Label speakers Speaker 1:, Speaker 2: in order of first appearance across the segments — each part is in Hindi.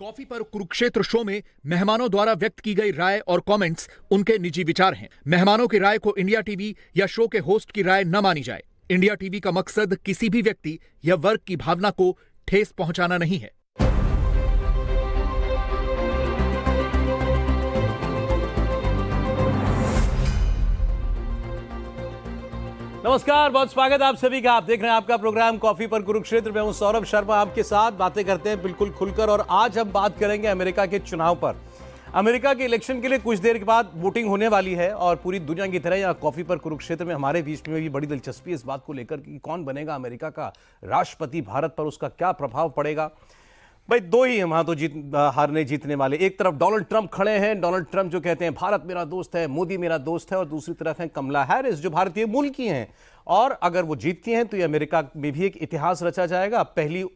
Speaker 1: कॉफी पर कुरुक्षेत्र शो में मेहमानों द्वारा व्यक्त की गई राय और कमेंट्स उनके निजी विचार हैं। मेहमानों की राय को इंडिया टीवी या शो के होस्ट की राय न मानी जाए। इंडिया टीवी का मकसद किसी भी व्यक्ति या वर्ग की भावना को ठेस पहुंचाना नहीं है।
Speaker 2: नमस्कार, बहुत स्वागत है आप सभी का। आप देख रहे हैं आपका प्रोग्राम कॉफी पर कुरुक्षेत्र। मैं हूं सौरभ शर्मा, आपके साथ बातें करते हैं बिल्कुल खुलकर। और आज हम बात करेंगे अमेरिका के चुनाव पर। अमेरिका के इलेक्शन के लिए कुछ देर के बाद वोटिंग होने वाली है और पूरी दुनिया की तरह यहाँ कॉफी पर कुरुक्षेत्र में हमारे बीच में भी बड़ी दिलचस्पी इस बात को लेकर कि कौन बनेगा अमेरिका का राष्ट्रपति, भारत पर उसका क्या प्रभाव पड़ेगा। भाई दो ही हैं वहां तो हारने जीतने वाले। एक तरफ डोनाल्ड ट्रंप खड़े हैं, डोनाल्ड ट्रंप जो कहते हैं भारत मेरा दोस्त है, मोदी मेरा दोस्त है, और दूसरी तरफ है कमला हैरिस जो भारतीय मूल की हैं। और अगर वो जीतती हैं तो ये अमेरिका में भी एक इतिहास रचा जाएगा।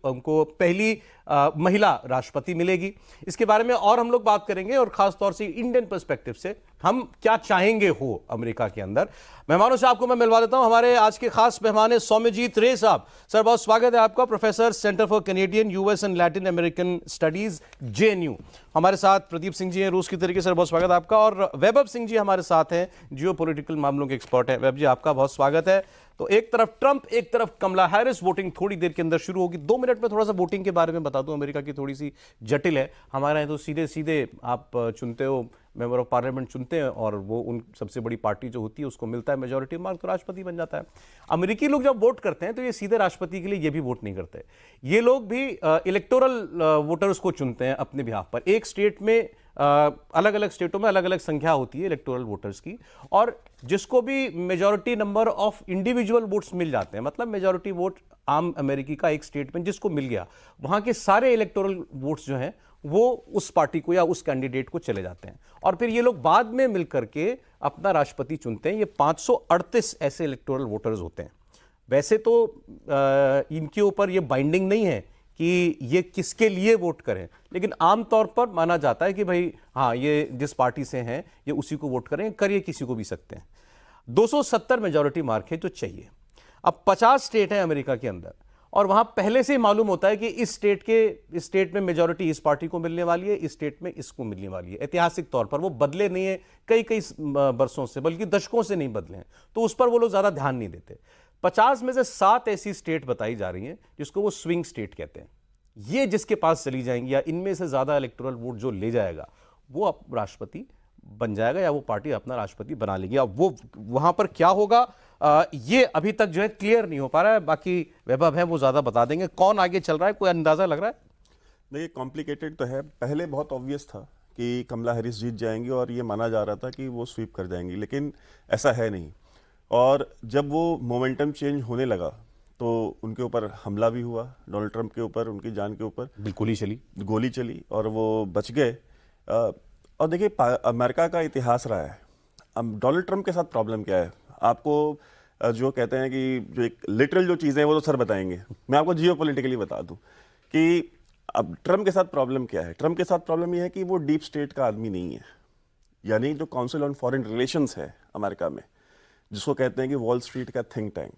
Speaker 2: उनको पहली महिला राष्ट्रपति मिलेगी। इसके बारे में और हम लोग बात करेंगे और खासतौर से इंडियन पर्सपेक्टिव से हम क्या चाहेंगे हो अमेरिका के अंदर। मेहमानों से आपको मैं मिलवा देता हूं। हमारे आज के खास मेहमान हैं सौम्यजीत रे साहब। सर बहुत स्वागत है आपका, professor, centre for Canadian US and Latin American studies, JNU। हमारे साथ प्रदीप सिंह जी हैं, रूस की तरीके से, बहुत स्वागत है आपका। और वैभव सिंह जी हमारे साथ हैं, जियो पॉलिटिकल मामलों के एक्सपर्ट हैं। वैभव जी आपका बहुत स्वागत है। तो एक तरफ ट्रंप, एक तरफ कमला हैरिस। वोटिंग थोड़ी देर के अंदर शुरू होगी। 2 मिनट में थोड़ा सा वोटिंग के बारे में बता दूं। अमेरिका की थोड़ी सी जटिल है। हमारे यहाँ तो सीधे सीधे आप चुनते हो, मेंबर ऑफ पार्लियामेंट चुनते हैं और वो उन सबसे बड़ी पार्टी जो होती है उसको मिलता है मेजॉरिटी मार्क, तो राष्ट्रपति बन जाता है। अमेरिकी लोग जब वोट करते हैं तो ये सीधे राष्ट्रपति के लिए ये भी वोट नहीं करते। ये लोग भी इलेक्टोरल वोटर्स को चुनते हैं अपने बिहाफ पर। एक स्टेट में अलग अलग स्टेटों में अलग अलग संख्या होती है इलेक्टोरल वोटर्स की, और जिसको भी majority number of individual votes मिल जाते हैं, मतलब मेजॉरिटी वोट आम अमेरिकी का एक स्टेट में जिसको मिल गया, वहां के सारे इलेक्टोरल वोट्स जो हैं वो उस पार्टी को या उस कैंडिडेट को चले जाते हैं। और फिर ये लोग बाद में मिलकर के अपना राष्ट्रपति चुनते हैं। ये 538 ऐसे इलेक्टोरल वोटर्स होते हैं। वैसे तो इनके ऊपर ये बाइंडिंग नहीं है कि ये किसके लिए वोट करें, लेकिन आमतौर पर माना जाता है कि भाई हाँ, ये जिस पार्टी से हैं ये उसी को वोट करें, करिए किसी को भी सकते हैं। 270 मेजॉरिटी मार्क है जो चाहिए। अब 50 स्टेट हैं अमेरिका के अंदर, और वहां पहले से ही मालूम होता है कि इस स्टेट में मेजॉरिटी इस पार्टी को मिलने वाली है, इस स्टेट में इसको मिलने वाली है। ऐतिहासिक तौर पर वो बदले नहीं है कई बरसों से, बल्कि दशकों से नहीं बदले हैं, तो उस पर वो लोग ज्यादा ध्यान नहीं देते। 50 में से 7 ऐसी स्टेट बताई जा रही हैं जिसको वो स्विंग स्टेट कहते हैं। ये जिसके पास चली जाएंगी या इनमें से ज्यादा इलेक्टोरल वोट जो ले जाएगा वो अब राष्ट्रपति बन जाएगा, या वो पार्टी अपना राष्ट्रपति बना लेगी। अब वो वहां पर क्या होगा ये अभी तक जो है क्लियर नहीं हो पा रहा है। बाकी वैभव है वो ज्यादा बता देंगे। कौन आगे चल रहा है, कोई अंदाजा लग रहा है?
Speaker 3: देखिए, कॉम्प्लिकेटेड तो है। पहले बहुत ऑब्वियस था कि कमला हैरिस जीत जाएंगी और ये माना जा रहा था कि वो स्वीप कर जाएंगी, लेकिन ऐसा है नहीं। और जब वो मोमेंटम चेंज होने लगा तो उनके ऊपर हमला भी हुआ, डोनाल्ड ट्रंप के ऊपर, उनकी जान के ऊपर गोली चली और वो बच गए। और देखिए, अमेरिका का इतिहास रहा है। अब डोनाल्ड ट्रंप के साथ प्रॉब्लम क्या है, आपको जो कहते हैं कि जो एक लिटरल जो चीज़ें हैं वो तो सर बताएंगे, मैं आपको जियो पॉलिटिकली बता दूं कि अब ट्रंप के साथ प्रॉब्लम क्या है। ट्रंप के साथ प्रॉब्लम ये है कि वो डीप स्टेट का आदमी नहीं है, यानी जो काउंसिल ऑन फॉरेन रिलेशंस है अमेरिका में, जिसको कहते हैं कि वॉल स्ट्रीट का थिंक टैंक,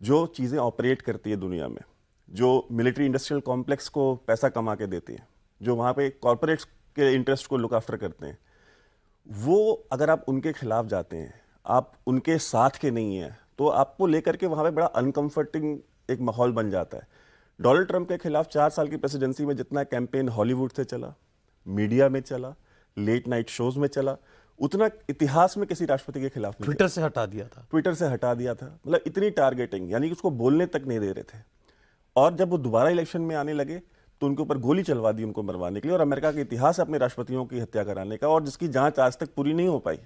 Speaker 3: जो चीज़ें ऑपरेट करती है दुनिया में, जो मिलिट्री इंडस्ट्रियल कॉम्प्लेक्स को पैसा कमा के देती है, जो वहाँ पे कॉरपोरेट्स के इंटरेस्ट को लुक आफ्टर करते हैं, वो अगर आप उनके खिलाफ जाते हैं, आप उनके साथ के नहीं हैं, तो आपको लेकर के वहाँ पे बड़ा अनकंफर्टिंग एक माहौल बन जाता है। डोनाल्ड ट्रंप के खिलाफ 4 साल की प्रेसिडेंसी में जितना कैंपेन हॉलीवुड से चला, मीडिया में चला, लेट नाइट शोज में चला, उतना इतिहास में किसी राष्ट्रपति के खिलाफ नहीं।
Speaker 2: ट्विटर से हटा दिया था।
Speaker 3: मतलब इतनी टारगेटिंग, यानी कि उसको बोलने तक नहीं दे रहे थे। और जब वो दोबारा इलेक्शन में आने लगे तो उनके ऊपर गोली चलवा दी उनको मरवाने के लिए। और अमेरिका का इतिहास है अपने राष्ट्रपतियों की हत्या कराने का, और जिसकी जांच आज तक पूरी नहीं हो पाई।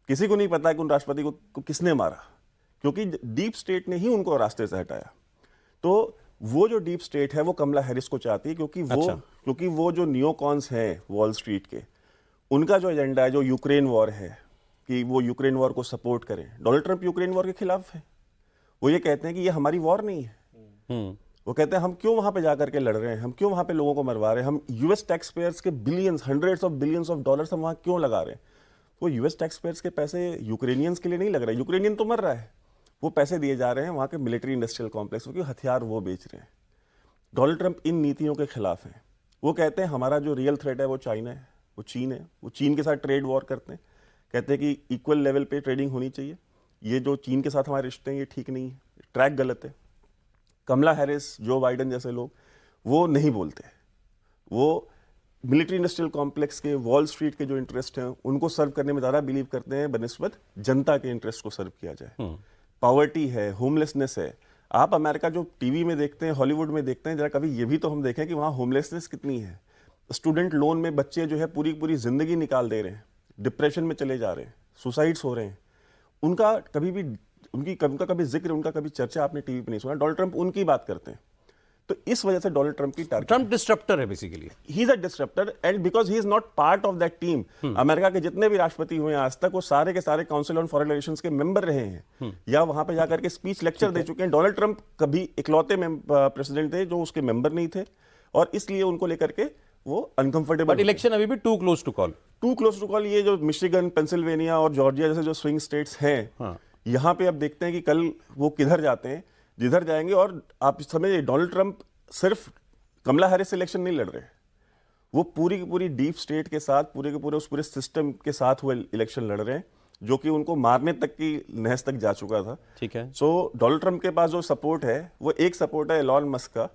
Speaker 3: किसी को नहीं पता कि उन राष्ट्रपति को किसने मारा, क्योंकि डीप स्टेट ने ही उनको रास्ते से हटाया। तो वो जो डीप स्टेट है वो कमला हैरिस को चाहती है, क्योंकि वो जो नियोकॉन्स हैं वॉल स्ट्रीट के, उनका जो एजेंडा है, जो यूक्रेन वॉर है, कि वो यूक्रेन वॉर को सपोर्ट करें। डोनाल्ड ट्रंप यूक्रेन वॉर के खिलाफ है। वो ये कहते हैं कि ये हमारी वॉर नहीं है। वो कहते हैं हम क्यों वहां पे जाकर के लड़ रहे हैं, हम क्यों वहां पे लोगों को मरवा रहे हैं, हम यूएस टैक्स पेयर्स के billions, hundreds of billions of dollars हम वहां क्यों लगा रहे हैं। वो यूएस टैक्स पेयर्स के पैसे यूक्रेनियंस के लिए नहीं लग रहे, यूक्रेनियन तो मर रहा है, वो पैसे दिए जा रहे हैं वहां के मिलिट्री इंडस्ट्रियल कॉम्प्लेक्स, क्योंकि हथियार वो बेच रहे हैं। डोनाल्ड ट्रंप इन नीतियों के खिलाफ हैं। वो कहते हैं हमारा जो रियल थ्रेट है वो चाइना है, वो चीन है, वो चीन के साथ ट्रेड वॉर करते हैं, कहते हैं कि इक्वल लेवल पे ट्रेडिंग होनी चाहिए, ये जो चीन के साथ हमारे रिश्ते हैं ये ठीक नहीं है, ट्रैक गलत है। कमला हैरिस, जो बाइडन जैसे लोग वो नहीं बोलते, वो मिलिट्री इंडस्ट्रियल कॉम्प्लेक्स के, वॉल स्ट्रीट के जो इंटरेस्ट हैं उनको सर्व करने में ज़्यादा बिलीव करते हैं बनिस्बत जनता के इंटरेस्ट को सर्व किया जाए। पॉवर्टी है, होमलेसनेस है, आप अमेरिका जो टीवी में देखते हैं, हॉलीवुड में देखते हैं, जरा कभी ये भी तो हम देखें कि वहाँ होमलेसनेस कितनी है। स्टूडेंट लोन में बच्चे जो है पूरी पूरी जिंदगी निकाल दे रहे हैं, डिप्रेशन में चले जा रहे हैं, सुसाइड्स हो रहे हैं, उनका कभी भी उनका कभी जिक्र, उनका कभी चर्चा आपने टीवी पे नहीं सुना। डोनाल्ड ट्रंप उनकी बात करते हैं, तो इस वजह से डोनाल्ड ट्रंप की टारगेट,
Speaker 2: ट्रंप डिस्ट्रप्टर है basically,
Speaker 3: he is a disruptor and because he is not part of that team. America के जितने भी राष्ट्रपति हुए हैं आज तक, वो सारे के सारे काउंसिल ऑन फॉरेन रिलेशंस के मेंबर रहे हैं या वहां पे जाकर के स्पीच लेक्चर दे चुके हैं। डोनाल्ड ट्रंप कभी इकलौते प्रेसिडेंट थे जो उसके मेंबर नहीं थे, और इसलिए उनको लेकर के वो अनकंफर्टेबल।
Speaker 2: बट इलेक्शन अभी भी टू क्लोज टू कॉल।
Speaker 3: ये जो मिशिगन, पेंसिल्वेनिया और जॉर्जिया जैसे जो स्विंग स्टेट्स हैं, यहां पे अब देखते हैं कि कल वो किधर जाते हैं, जिधर जाएंगे। और आप समझिए, डोनाल्ड ट्रंप सिर्फ कमला हैरिस से इलेक्शन नहीं लड़ रहे, वो पूरी की पूरी डीप स्टेट के साथ, पूरे के पूरे उस पूरे सिस्टम के साथ हुए इलेक्शन लड़ रहे हैं, जो कि उनको मारने तक की नहज तक जा चुका था।
Speaker 2: ठीक है।
Speaker 3: सो डोनाल्ड ट्रंप के पास जो सपोर्ट है, वो एक सपोर्ट है एलॉन मस्क का,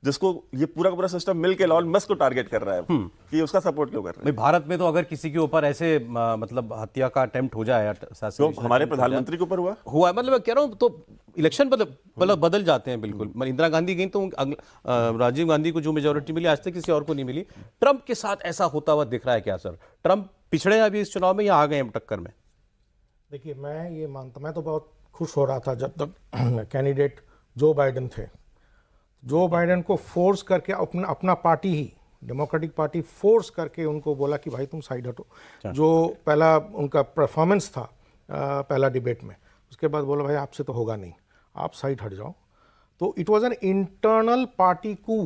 Speaker 3: जिसको ये पूरा का पूरा सिस्टम मिलकर एलॉन मस्क को टारगेट कर रहा है कि उसका सपोर्ट क्यों कर रहा है।
Speaker 2: भारत में तो अगर किसी के ऊपर ऐसे मतलब हत्या का अटेम्प्ट हो जाए,
Speaker 3: तो हमारे प्रधानमंत्री के ऊपर हुआ,
Speaker 2: मतलब मैं कह रहा हूं, तो इलेक्शन बदल जाते हैं बिल्कुल। इंदिरा गांधी गई तो राजीव गांधी को जो मेजोरिटी मिली आज तक किसी और को नहीं मिली। ट्रंप के साथ ऐसा होता हुआ दिख रहा है क्या सर? ट्रंप पिछड़े अभी इस चुनाव में या आ गए हैं टक्कर में?
Speaker 4: देखिए, मैं ये मानता, मैं तो बहुत खुश हो रहा था जब तक कैंडिडेट जो बाइडन थे। जो बाइडन को फोर्स करके अपना पार्टी ही, डेमोक्रेटिक पार्टी फोर्स करके उनको बोला कि भाई तुम साइड हटो। जो पहला उनका परफॉर्मेंस था पहला डिबेट में, उसके बाद बोला भाई आपसे तो होगा नहीं, आप साइड हट जाओ। तो it was an internal party coup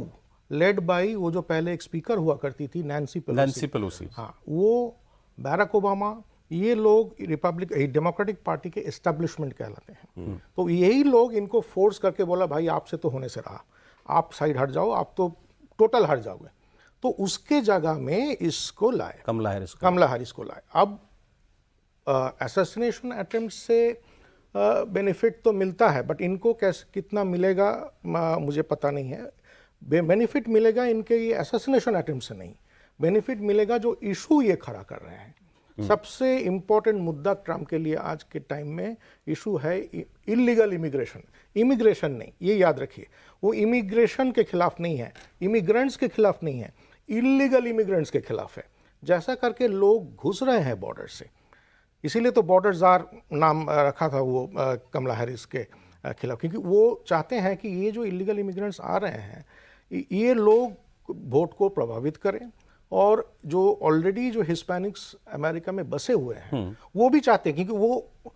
Speaker 4: led by वो जो पहले एक स्पीकर हुआ करती थी, नैन्सी पेलोसी। हाँ, वो बैरक ओबामा, ये लोग डेमोक्रेटिक पार्टी के एस्टेब्लिशमेंट कहलाते हैं। तो यही लोग इनको फोर्स करके बोला भाई आपसे तो होने से रहा, आप साइड हट जाओ, आप तो टोटल हट जाओगे। तो उसके जगह में इसको लाए, कमला हैरिस को लाए। अब असैसिनेशन अटेम्प्ट से बेनिफिट तो मिलता है, बट इनको कैसे कितना मिलेगा मुझे पता नहीं है। बेनिफिट मिलेगा इनके ये असैसिनेशन अटेम्प्ट से नहीं, बेनिफिट मिलेगा जो इशू ये खड़ा कर रहे हैं। सबसे इंपॉर्टेंट मुद्दा ट्रंप के लिए आज के टाइम में इशू है इलीगल इमिग्रेशन नहीं, ये याद रखिए। वो इमिग्रेशन के खिलाफ नहीं है, इमिग्रेंट्स के खिलाफ नहीं है, इलीगल इमिग्रेंट्स के खिलाफ है। जैसा करके लोग घुस रहे हैं बॉर्डर से, इसीलिए तो बॉर्डर जार नाम रखा था वो कमला हैरिस के खिलाफ, क्योंकि वो चाहते हैं कि ये जो इलीगल इमिग्रेंट्स आ रहे हैं ये लोग वोट को प्रभावित करें, और जो ऑलरेडी जो हिस्पैनिक्स अमेरिका में बसे हुए हैं वो भी चाहते हैं, क्योंकि वो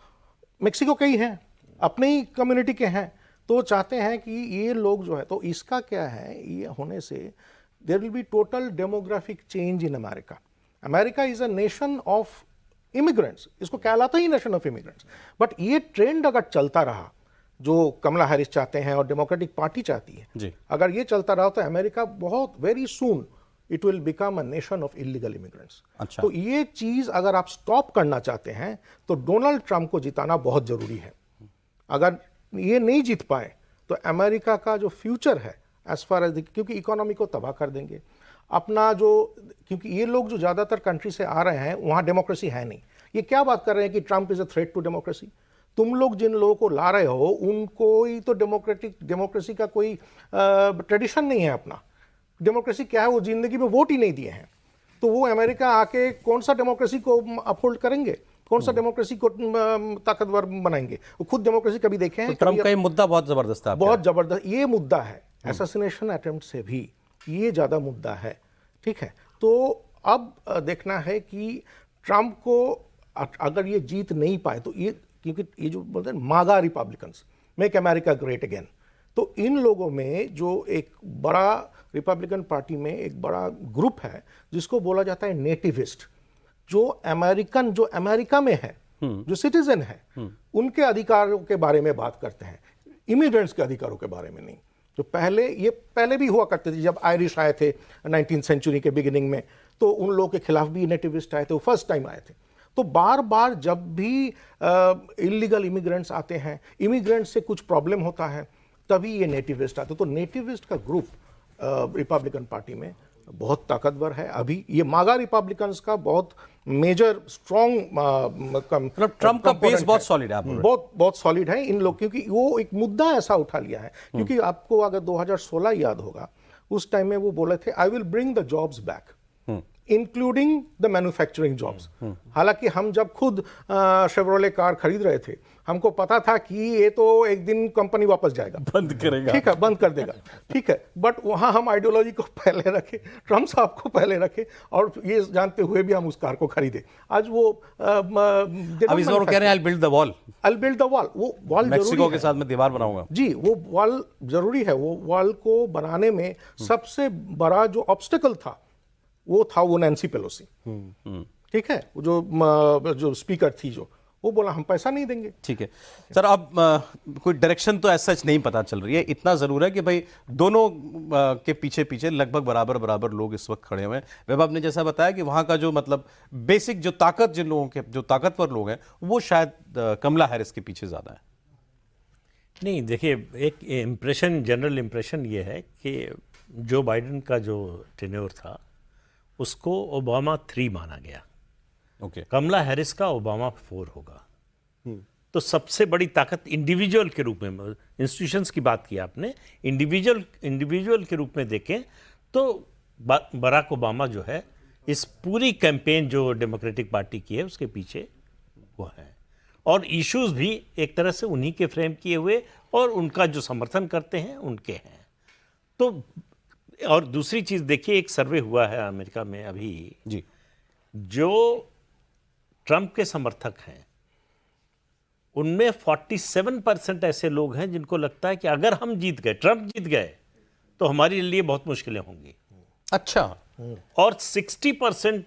Speaker 4: मेक्सिको के ही हैं, अपने ही कम्युनिटी के हैं, तो चाहते हैं कि ये लोग जो है। तो इसका क्या है, ये होने से there will be total demographic change in America. America is a nation of immigrants, इसको कहलाता ही नेशन ऑफ इमिग्रेंट्स। बट ये ट्रेंड अगर चलता रहा, जो कमला हैरिस चाहते हैं और डेमोक्रेटिक पार्टी चाहती है, अगर ये चलता रहा तो अमेरिका बहुत very soon it will become a nation of illegal immigrants.
Speaker 2: अच्छा।
Speaker 4: तो ये चीज अगर आप स्टॉप करना चाहते हैं तो डोनाल्ड ट्रंप को जिताना बहुत जरूरी है। अगर ये नहीं जीत पाए तो अमेरिका का जो फ्यूचर है एज फार एज, क्योंकि इकोनॉमी को तबाह कर देंगे अपना जो, क्योंकि ये लोग जो ज्यादातर कंट्री से आ रहे हैं वहां डेमोक्रेसी है नहीं। ये क्या बात कर रहे हैं कि Trump is a threat to democracy? तुम लोग जिन लोगों को ला रहे हो उनको ही तो डेमोक्रेसी का कोई ट्रेडिशन नहीं है। अपना डेमोक्रेसी क्या है, वो जिंदगी में वोट ही नहीं दिए हैं, तो वो अमेरिका आके कौन सा डेमोक्रेसी को अपहोल्ड करेंगे, कौन सा डेमोक्रेसी को ताकतवर बनाएंगे? वो खुद डेमोक्रेसी कभी देखे हैं?
Speaker 2: तो ट्रंप का ये मुद्दा बहुत जबरदस्त है,
Speaker 4: बहुत जबरदस्त ये मुद्दा है। असैसिनेशन अटेम्प्ट से भी ये ज्यादा मुद्दा है, ठीक है। तो अब देखना है कि ट्रंप को अगर ये जीत नहीं पाए तो ये, क्योंकि ये जो बोलते हैं मागा Republicans, make America great again, तो इन लोगों में जो एक बड़ा रिपब्लिकन पार्टी में एक बड़ा ग्रुप है जिसको बोला जाता है नेटिविस्ट, जो अमेरिका में है, जो सिटीजन है, उनके अधिकारों के बारे में बात करते हैं, इमिग्रेंट्स के अधिकारों के बारे में नहीं। जो पहले भी हुआ करते थे, जब आयरिश आए थे 19th सेंचुरी के बिगिनिंग में, तो उन लोगों के खिलाफ भी नेटिविस्ट आए थे, वो फर्स्ट टाइम आए थे। तो बार बार जब भी इलीगल इमिग्रेंट्स आते हैं, इमिग्रेंट्स से कुछ प्रॉब्लम होता है, तभी ये नेटिविस्ट आते। तो नेटिविस्ट का ग्रुप रिपब्लिकन पार्टी में बहुत ताकतवर है। अभी ये मागा रिपब्लिकन्स का बहुत मेजर स्ट्रॉन्ग
Speaker 2: ट्रम्प का बेस बहुत सॉलिड है,
Speaker 4: बहुत सॉलिड है इन लोग, क्योंकि वो एक मुद्दा ऐसा उठा लिया है। क्योंकि आपको अगर 2016 याद होगा, उस टाइम में वो बोले थे I will bring the jobs back, including the manufacturing jobs. हालांकि हम जब खुद शेवरोले कार खरीद रहे थे, हमको पता था कि ये तो एक दिन कंपनी वापस जाएगा,
Speaker 2: बंद करेगा,
Speaker 4: ठीक है, बंद कर देगा, ठीक है। बट वहां हम आइडियोलॉजी को पहले रखे, ट्रम्प साहब को पहले रखे, और ये जानते हुए भी हम उस कार को खरीदे। आज वो
Speaker 2: अब इस बार कह रहे हैं I build the wall,
Speaker 4: I build the wall. वो वॉल
Speaker 2: मेक्सिको के साथ मैं दीवार बनाऊंगा
Speaker 4: जी, वो वॉल जरूरी है। वो वॉल को बनाने में सबसे बड़ा जो ऑब्स्टिकल था वो नैन्सी पेलोसी, ठीक है, जो स्पीकर थी, जो वो बोला हम पैसा नहीं देंगे।
Speaker 2: ठीक है सर, अब कोई डायरेक्शन तो ऐसा नहीं पता चल रही है। इतना जरूर है कि भाई दोनों के पीछे पीछे लगभग बराबर बराबर लोग इस वक्त खड़े हुए हैं। वैभव ने जैसा बताया कि वहां का जो मतलब बेसिक जो ताकत, जिन लोगों के जो ताकतवर लोग हैं, वो शायद कमला हैरिस के पीछे ज्यादा है।
Speaker 5: नहीं, देखिए, एक इम्प्रेशन, जनरल इम्प्रेशन ये है कि जो बाइडेन का जो टेन्योर था उसको ओबामा 3 माना गया। कमला हैरिस का ओबामा 4 होगा। तो सबसे बड़ी ताकत इंडिविजुअल के रूप में, इंस्टीट्यूशंस की बात की आपने, इंडिविजुअल के रूप में देखें तो बराक ओबामा जो है, इस पूरी कैंपेन जो डेमोक्रेटिक पार्टी की है उसके पीछे वो है, और इश्यूज भी एक तरह से उन्हीं के फ्रेम किए हुए और उनका जो समर्थन करते हैं उनके हैं। तो और दूसरी चीज़ देखिए, एक सर्वे हुआ है अमेरिका में अभी
Speaker 2: जी,
Speaker 5: जो ट्रंप के समर्थक हैं उनमें 47% ऐसे लोग हैं जिनको लगता है कि अगर हम जीत गए, ट्रंप जीत गए, तो हमारे लिए बहुत मुश्किलें होंगी।
Speaker 2: अच्छा।
Speaker 5: और 60%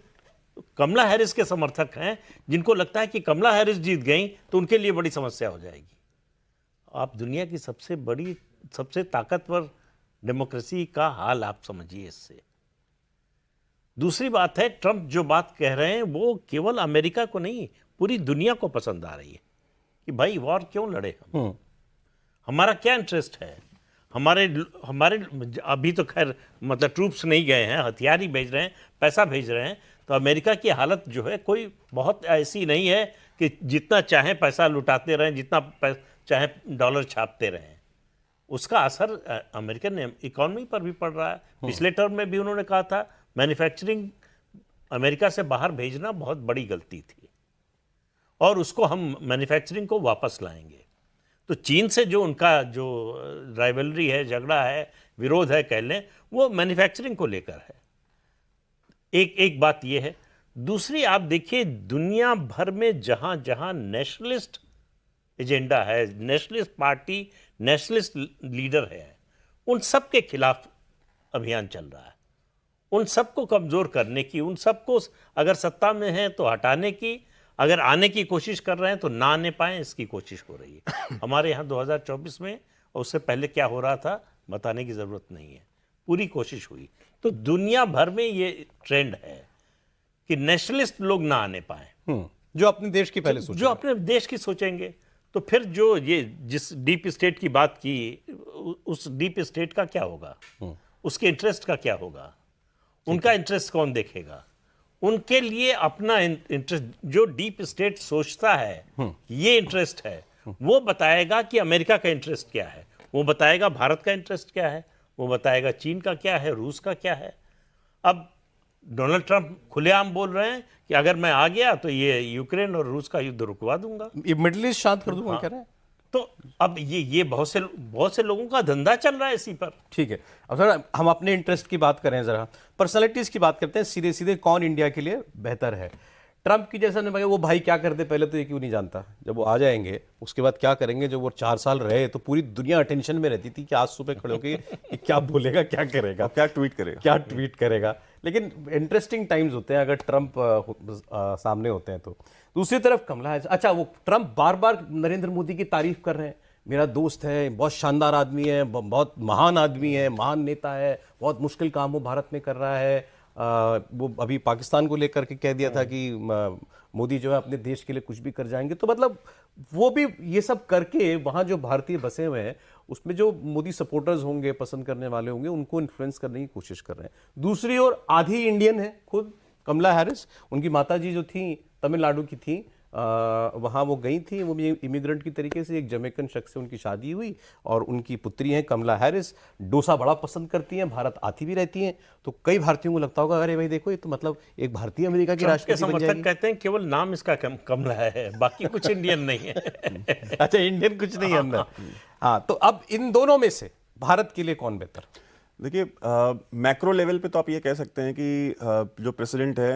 Speaker 5: कमला हैरिस के समर्थक हैं जिनको लगता है कि कमला हैरिस जीत गई तो उनके लिए बड़ी समस्या हो जाएगी। आप दुनिया की सबसे बड़ी, सबसे ताकतवर डेमोक्रेसी का हाल आप समझिए इससे। दूसरी बात है, ट्रंप जो बात कह रहे हैं वो केवल अमेरिका को नहीं, पूरी दुनिया को पसंद आ रही है कि भाई वॉर क्यों लड़े हम, हमारा क्या इंटरेस्ट है, हमारे अभी तो खैर मतलब ट्रूप्स नहीं गए हैं, हथियार ही भेज रहे हैं, पैसा भेज रहे हैं। तो अमेरिका की हालत जो है कोई बहुत ऐसी नहीं है कि जितना चाहे पैसा लुटाते रहें, जितना चाहे डॉलर छापते रहें। उसका असर अमेरिकन इकॉनमी पर भी पड़ रहा है। पिछले टर्म में भी उन्होंने कहा था मैन्युफैक्चरिंग अमेरिका से बाहर भेजना बहुत बड़ी गलती थी और उसको हम मैन्युफैक्चरिंग को वापस लाएंगे। तो चीन से जो उनका जो राइवलरी है, झगड़ा है, विरोध है कह लें, वो मैन्युफैक्चरिंग को लेकर है। एक बात ये है। दूसरी आप देखिए, दुनिया भर में जहाँ जहाँ नेशनलिस्ट एजेंडा है, नेशनलिस्ट पार्टी, नेशनलिस्ट लीडर है, उन सब के खिलाफ अभियान चल रहा है। उन सबको कमज़ोर करने की, उन सबको अगर सत्ता में है तो हटाने की, अगर आने की कोशिश कर रहे हैं तो ना आने पाएँ, इसकी कोशिश हो रही है। हमारे यहाँ 2024 में और उससे पहले क्या हो रहा था बताने की ज़रूरत नहीं है, पूरी कोशिश हुई। तो दुनिया भर में ये ट्रेंड है कि नेशनलिस्ट लोग ना आने पाएँ,
Speaker 2: जो अपने देश की पहले सोचेंगे,
Speaker 5: जो अपने देश की सोचेंगे। तो फिर जो ये जिस डीप स्टेट की बात की, उस डीप स्टेट का क्या होगा, उसके इंटरेस्ट का क्या होगा, उनका इंटरेस्ट कौन देखेगा? उनके लिए अपना इंटरेस्ट, जो डीप स्टेट सोचता है ये इंटरेस्ट है, वो बताएगा कि अमेरिका का इंटरेस्ट क्या है, वो बताएगा भारत का इंटरेस्ट क्या है, वो बताएगा चीन का क्या है, रूस का क्या है। अब डोनाल्ड ट्रंप खुलेआम बोल रहे हैं कि अगर मैं आ गया तो ये यूक्रेन और रूस का युद्ध रुकवा दूंगा,
Speaker 2: ये मिडिल ईस्ट शांत कर दूंगा, कह रहे हैं।
Speaker 5: तो अब ये बहुत से लोगों का धंधा चल रहा है इसी पर।
Speaker 2: ठीक है, अब सर हम अपने इंटरेस्ट की बात करें, जरा पर्सनालिटीज की बात करते हैं। सीधे सीधे कौन इंडिया के लिए बेहतर है? ट्रंप की जैसा नहीं, वो भाई क्या करते पहले तो ये क्यों नहीं जानता, जब वो आ जाएंगे उसके बाद क्या करेंगे। जब वो 4 साल रहे तो पूरी दुनिया टेंशन में रहती थी कि आज सुबह खड़े होकर क्या बोलेगा, क्या करेगा,
Speaker 3: क्या ट्वीट करेगा।
Speaker 2: लेकिन इंटरेस्टिंग टाइम्स होते हैं अगर ट्रंप सामने होते हैं तो। दूसरी तरफ कमला हैरिस, अच्छा वो ट्रंप बार बार नरेंद्र मोदी की तारीफ कर रहे हैं, मेरा दोस्त है, बहुत शानदार आदमी है, बहुत महान आदमी है, महान नेता है, बहुत मुश्किल काम वो भारत में कर रहा है। वो अभी पाकिस्तान को लेकर के कह दिया था कि मोदी जो है अपने देश के लिए कुछ भी कर जाएंगे। तो मतलब वो भी ये सब करके वहाँ जो भारतीय बसे हुए हैं उसमें जो मोदी सपोर्टर्स होंगे, पसंद करने वाले होंगे, उनको इन्फ्लुएंस करने की कोशिश कर रहे हैं। दूसरी ओर आधी इंडियन है खुद कमला हैरिस। उनकी माताजी जो थी तमिलनाडु की थी, वहाँ वो गई थी, वो भी इमिग्रेंट की तरीके से, एक जमैकन शख्स से उनकी शादी हुई और उनकी पुत्री हैं कमला हैरिस। डोसा बड़ा पसंद करती हैं, भारत आती भी रहती हैं। तो कई भारतीयों को लगता होगा अरे भाई देखो ये तो मतलब एक भारतीय अमेरिका की राष्ट्रपति बन जाएगी।
Speaker 5: कहते हैं केवल नाम इसका कमला है, बाकी कुछ इंडियन नहीं है।
Speaker 2: अच्छा, इंडियन कुछ नहीं है अंदर। हाँ, तो अब इन दोनों में से भारत के लिए कौन बेहतर?
Speaker 3: देखिए, मैक्रो लेवल पे तो आप ये कह सकते हैं कि जो प्रेसिडेंट है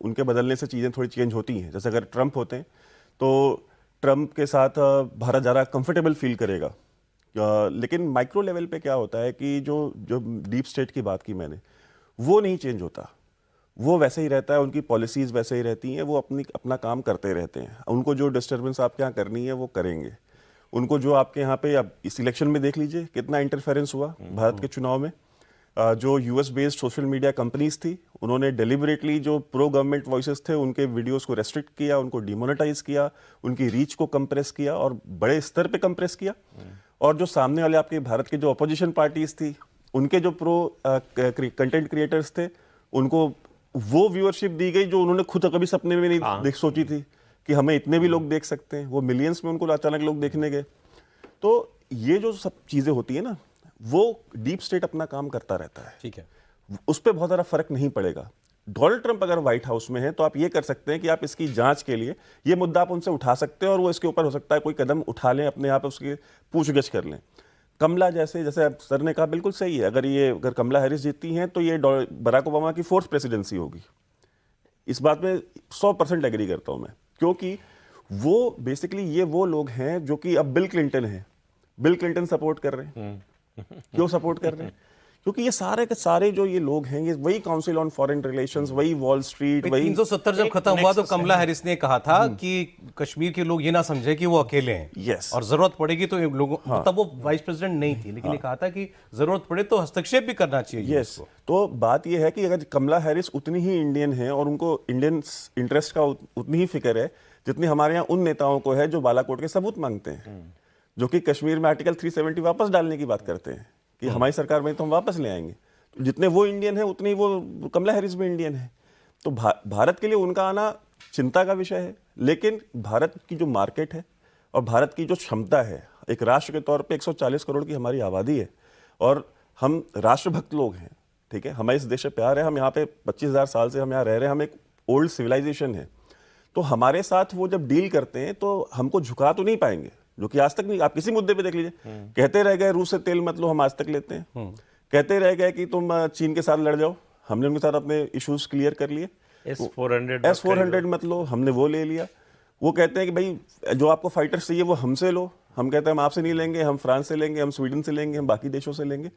Speaker 3: उनके बदलने से चीज़ें थोड़ी चेंज होती हैं। जैसे अगर ट्रंप होते हैं तो ट्रंप के साथ भारत ज़्यादा कंफर्टेबल फील करेगा। लेकिन माइक्रो लेवल पे क्या होता है कि जो जो डीप स्टेट की बात की मैंने, वो नहीं चेंज होता, वो वैसे ही रहता है, उनकी पॉलिसीज़ वैसे ही रहती हैं, वो अपना काम करते रहते हैं। उनको जो डिस्टर्बेंस आपके यहाँ करनी है वो करेंगे। उनको जो आपके यहाँ पे, अब इस इलेक्शन में देख लीजिए कितना इंटरफेरेंस हुआ भारत के चुनाव में। जो US based social media companies थी, उन्होंने डेलिबरेटली जो प्रो गवर्नमेंट वॉइसेस थे उनके वीडियोस को रेस्ट्रिक्ट किया, उनको डिमोनेटाइज किया, उनकी रीच को कंप्रेस किया और बड़े स्तर पे कंप्रेस किया। और जो सामने वाले आपके भारत के जो अपोजिशन पार्टीज थी, उनके जो प्रो कंटेंट क्रिएटर्स थे, उनको वो व्यूअरशिप दी गई जो उन्होंने खुद कभी सपने में नहीं सोची थी कि हमें इतने भी लोग देख सकते हैं। वो मिलियंस में उनको अचानक लोग देखने गए। तो ये जो सब चीजें होती है ना, वो डीप स्टेट अपना काम करता रहता है।
Speaker 2: ठीक है,
Speaker 3: उस पर बहुत ज़्यादा फर्क नहीं पड़ेगा। डोनाल्ड ट्रंप अगर व्हाइट हाउस में है तो आप ये कर सकते हैं कि आप इसकी जांच के लिए ये मुद्दा आप उनसे उठा सकते हैं और वो इसके ऊपर हो सकता है कोई कदम उठा लें, अपने आप उसकी पूछगछ कर लें। कमला जैसे सर ने कहा बिल्कुल सही है, अगर कमला हैरिस जीतती हैं तो ये बराक ओबामा की 4th प्रेसिडेंसी होगी। इस बात में 100% एग्री करता हूं मैं, क्योंकि वो बेसिकली ये वो लोग हैं जो कि अब बिल क्लिंटन है, बिल क्लिंटन सपोर्ट कर रहे हैं। क्यों सपोर्ट कर रहे हैं? क्योंकि ये सारे के सारे जो ये लोग हैं, ये वही काउंसिल ऑन फॉरेन रिलेशंस, वही वॉल स्ट्रीट, वही
Speaker 2: 370 जब खत्म हुआ तो कमला हैरिस ने कहा था कि कश्मीर के लोग ये ना समझे कि वो अकेले हैं।
Speaker 3: Yes.
Speaker 2: और जरूरत पड़ेगी तो लोगों, तब वो वाइस प्रेसिडेंट नहीं थी, लेकिन ये कहा था कि जरूरत पड़े तो हस्तक्षेप भी करना चाहिए।
Speaker 3: यस, तो बात ये है कि अगर कमला हैरिस उतनी ही इंडियन है और उनको इंडियन इंटरेस्ट का उतनी ही फिक्र है जितनी हमारे यहाँ उन नेताओं को है जो बालाकोट के सबूत मांगते हैं, जो कि कश्मीर में आर्टिकल 370 वापस डालने की बात करते हैं कि हमारी सरकार में तो हम वापस ले आएंगे। तो जितने वो इंडियन है उतनी वो कमला हैरिस भी इंडियन है। तो भारत के लिए उनका आना चिंता का विषय है। लेकिन भारत की जो मार्केट है और भारत की जो क्षमता है, एक राष्ट्र के तौर पे 140 करोड़ की हमारी आबादी है और हम राष्ट्रभक्त लोग हैं, ठीक है, हमें इस देश से प्यार है, हम यहाँ पे 25,000 साल से हम यहाँ रह रहे हैं, हम एक ओल्ड सिविलाइजेशन है। तो हमारे साथ वो जब डील करते हैं तो हमको झुका तो नहीं पाएंगे, जो कि आज तक नहीं। आप किसी मुद्दे पे देख लीजिए, कहते रह गए रूस से तेल मत लो, हम आज तक लेते हैं। कहते रह गए कि तुम चीन के साथ लड़ जाओ, हमने उनके साथ अपने इश्यूज क्लियर कर लिए। S-400 मत लो, हमने वो ले लिया। वो कहते हैं कि भाई जो आपको फाइटर्स चाहिए वो हमसे लो, हम कहते हैं हम आपसे नहीं लेंगे, हम फ्रांस से लेंगे, हम स्वीडन से लेंगे, हम बाकी देशों से लेंगे,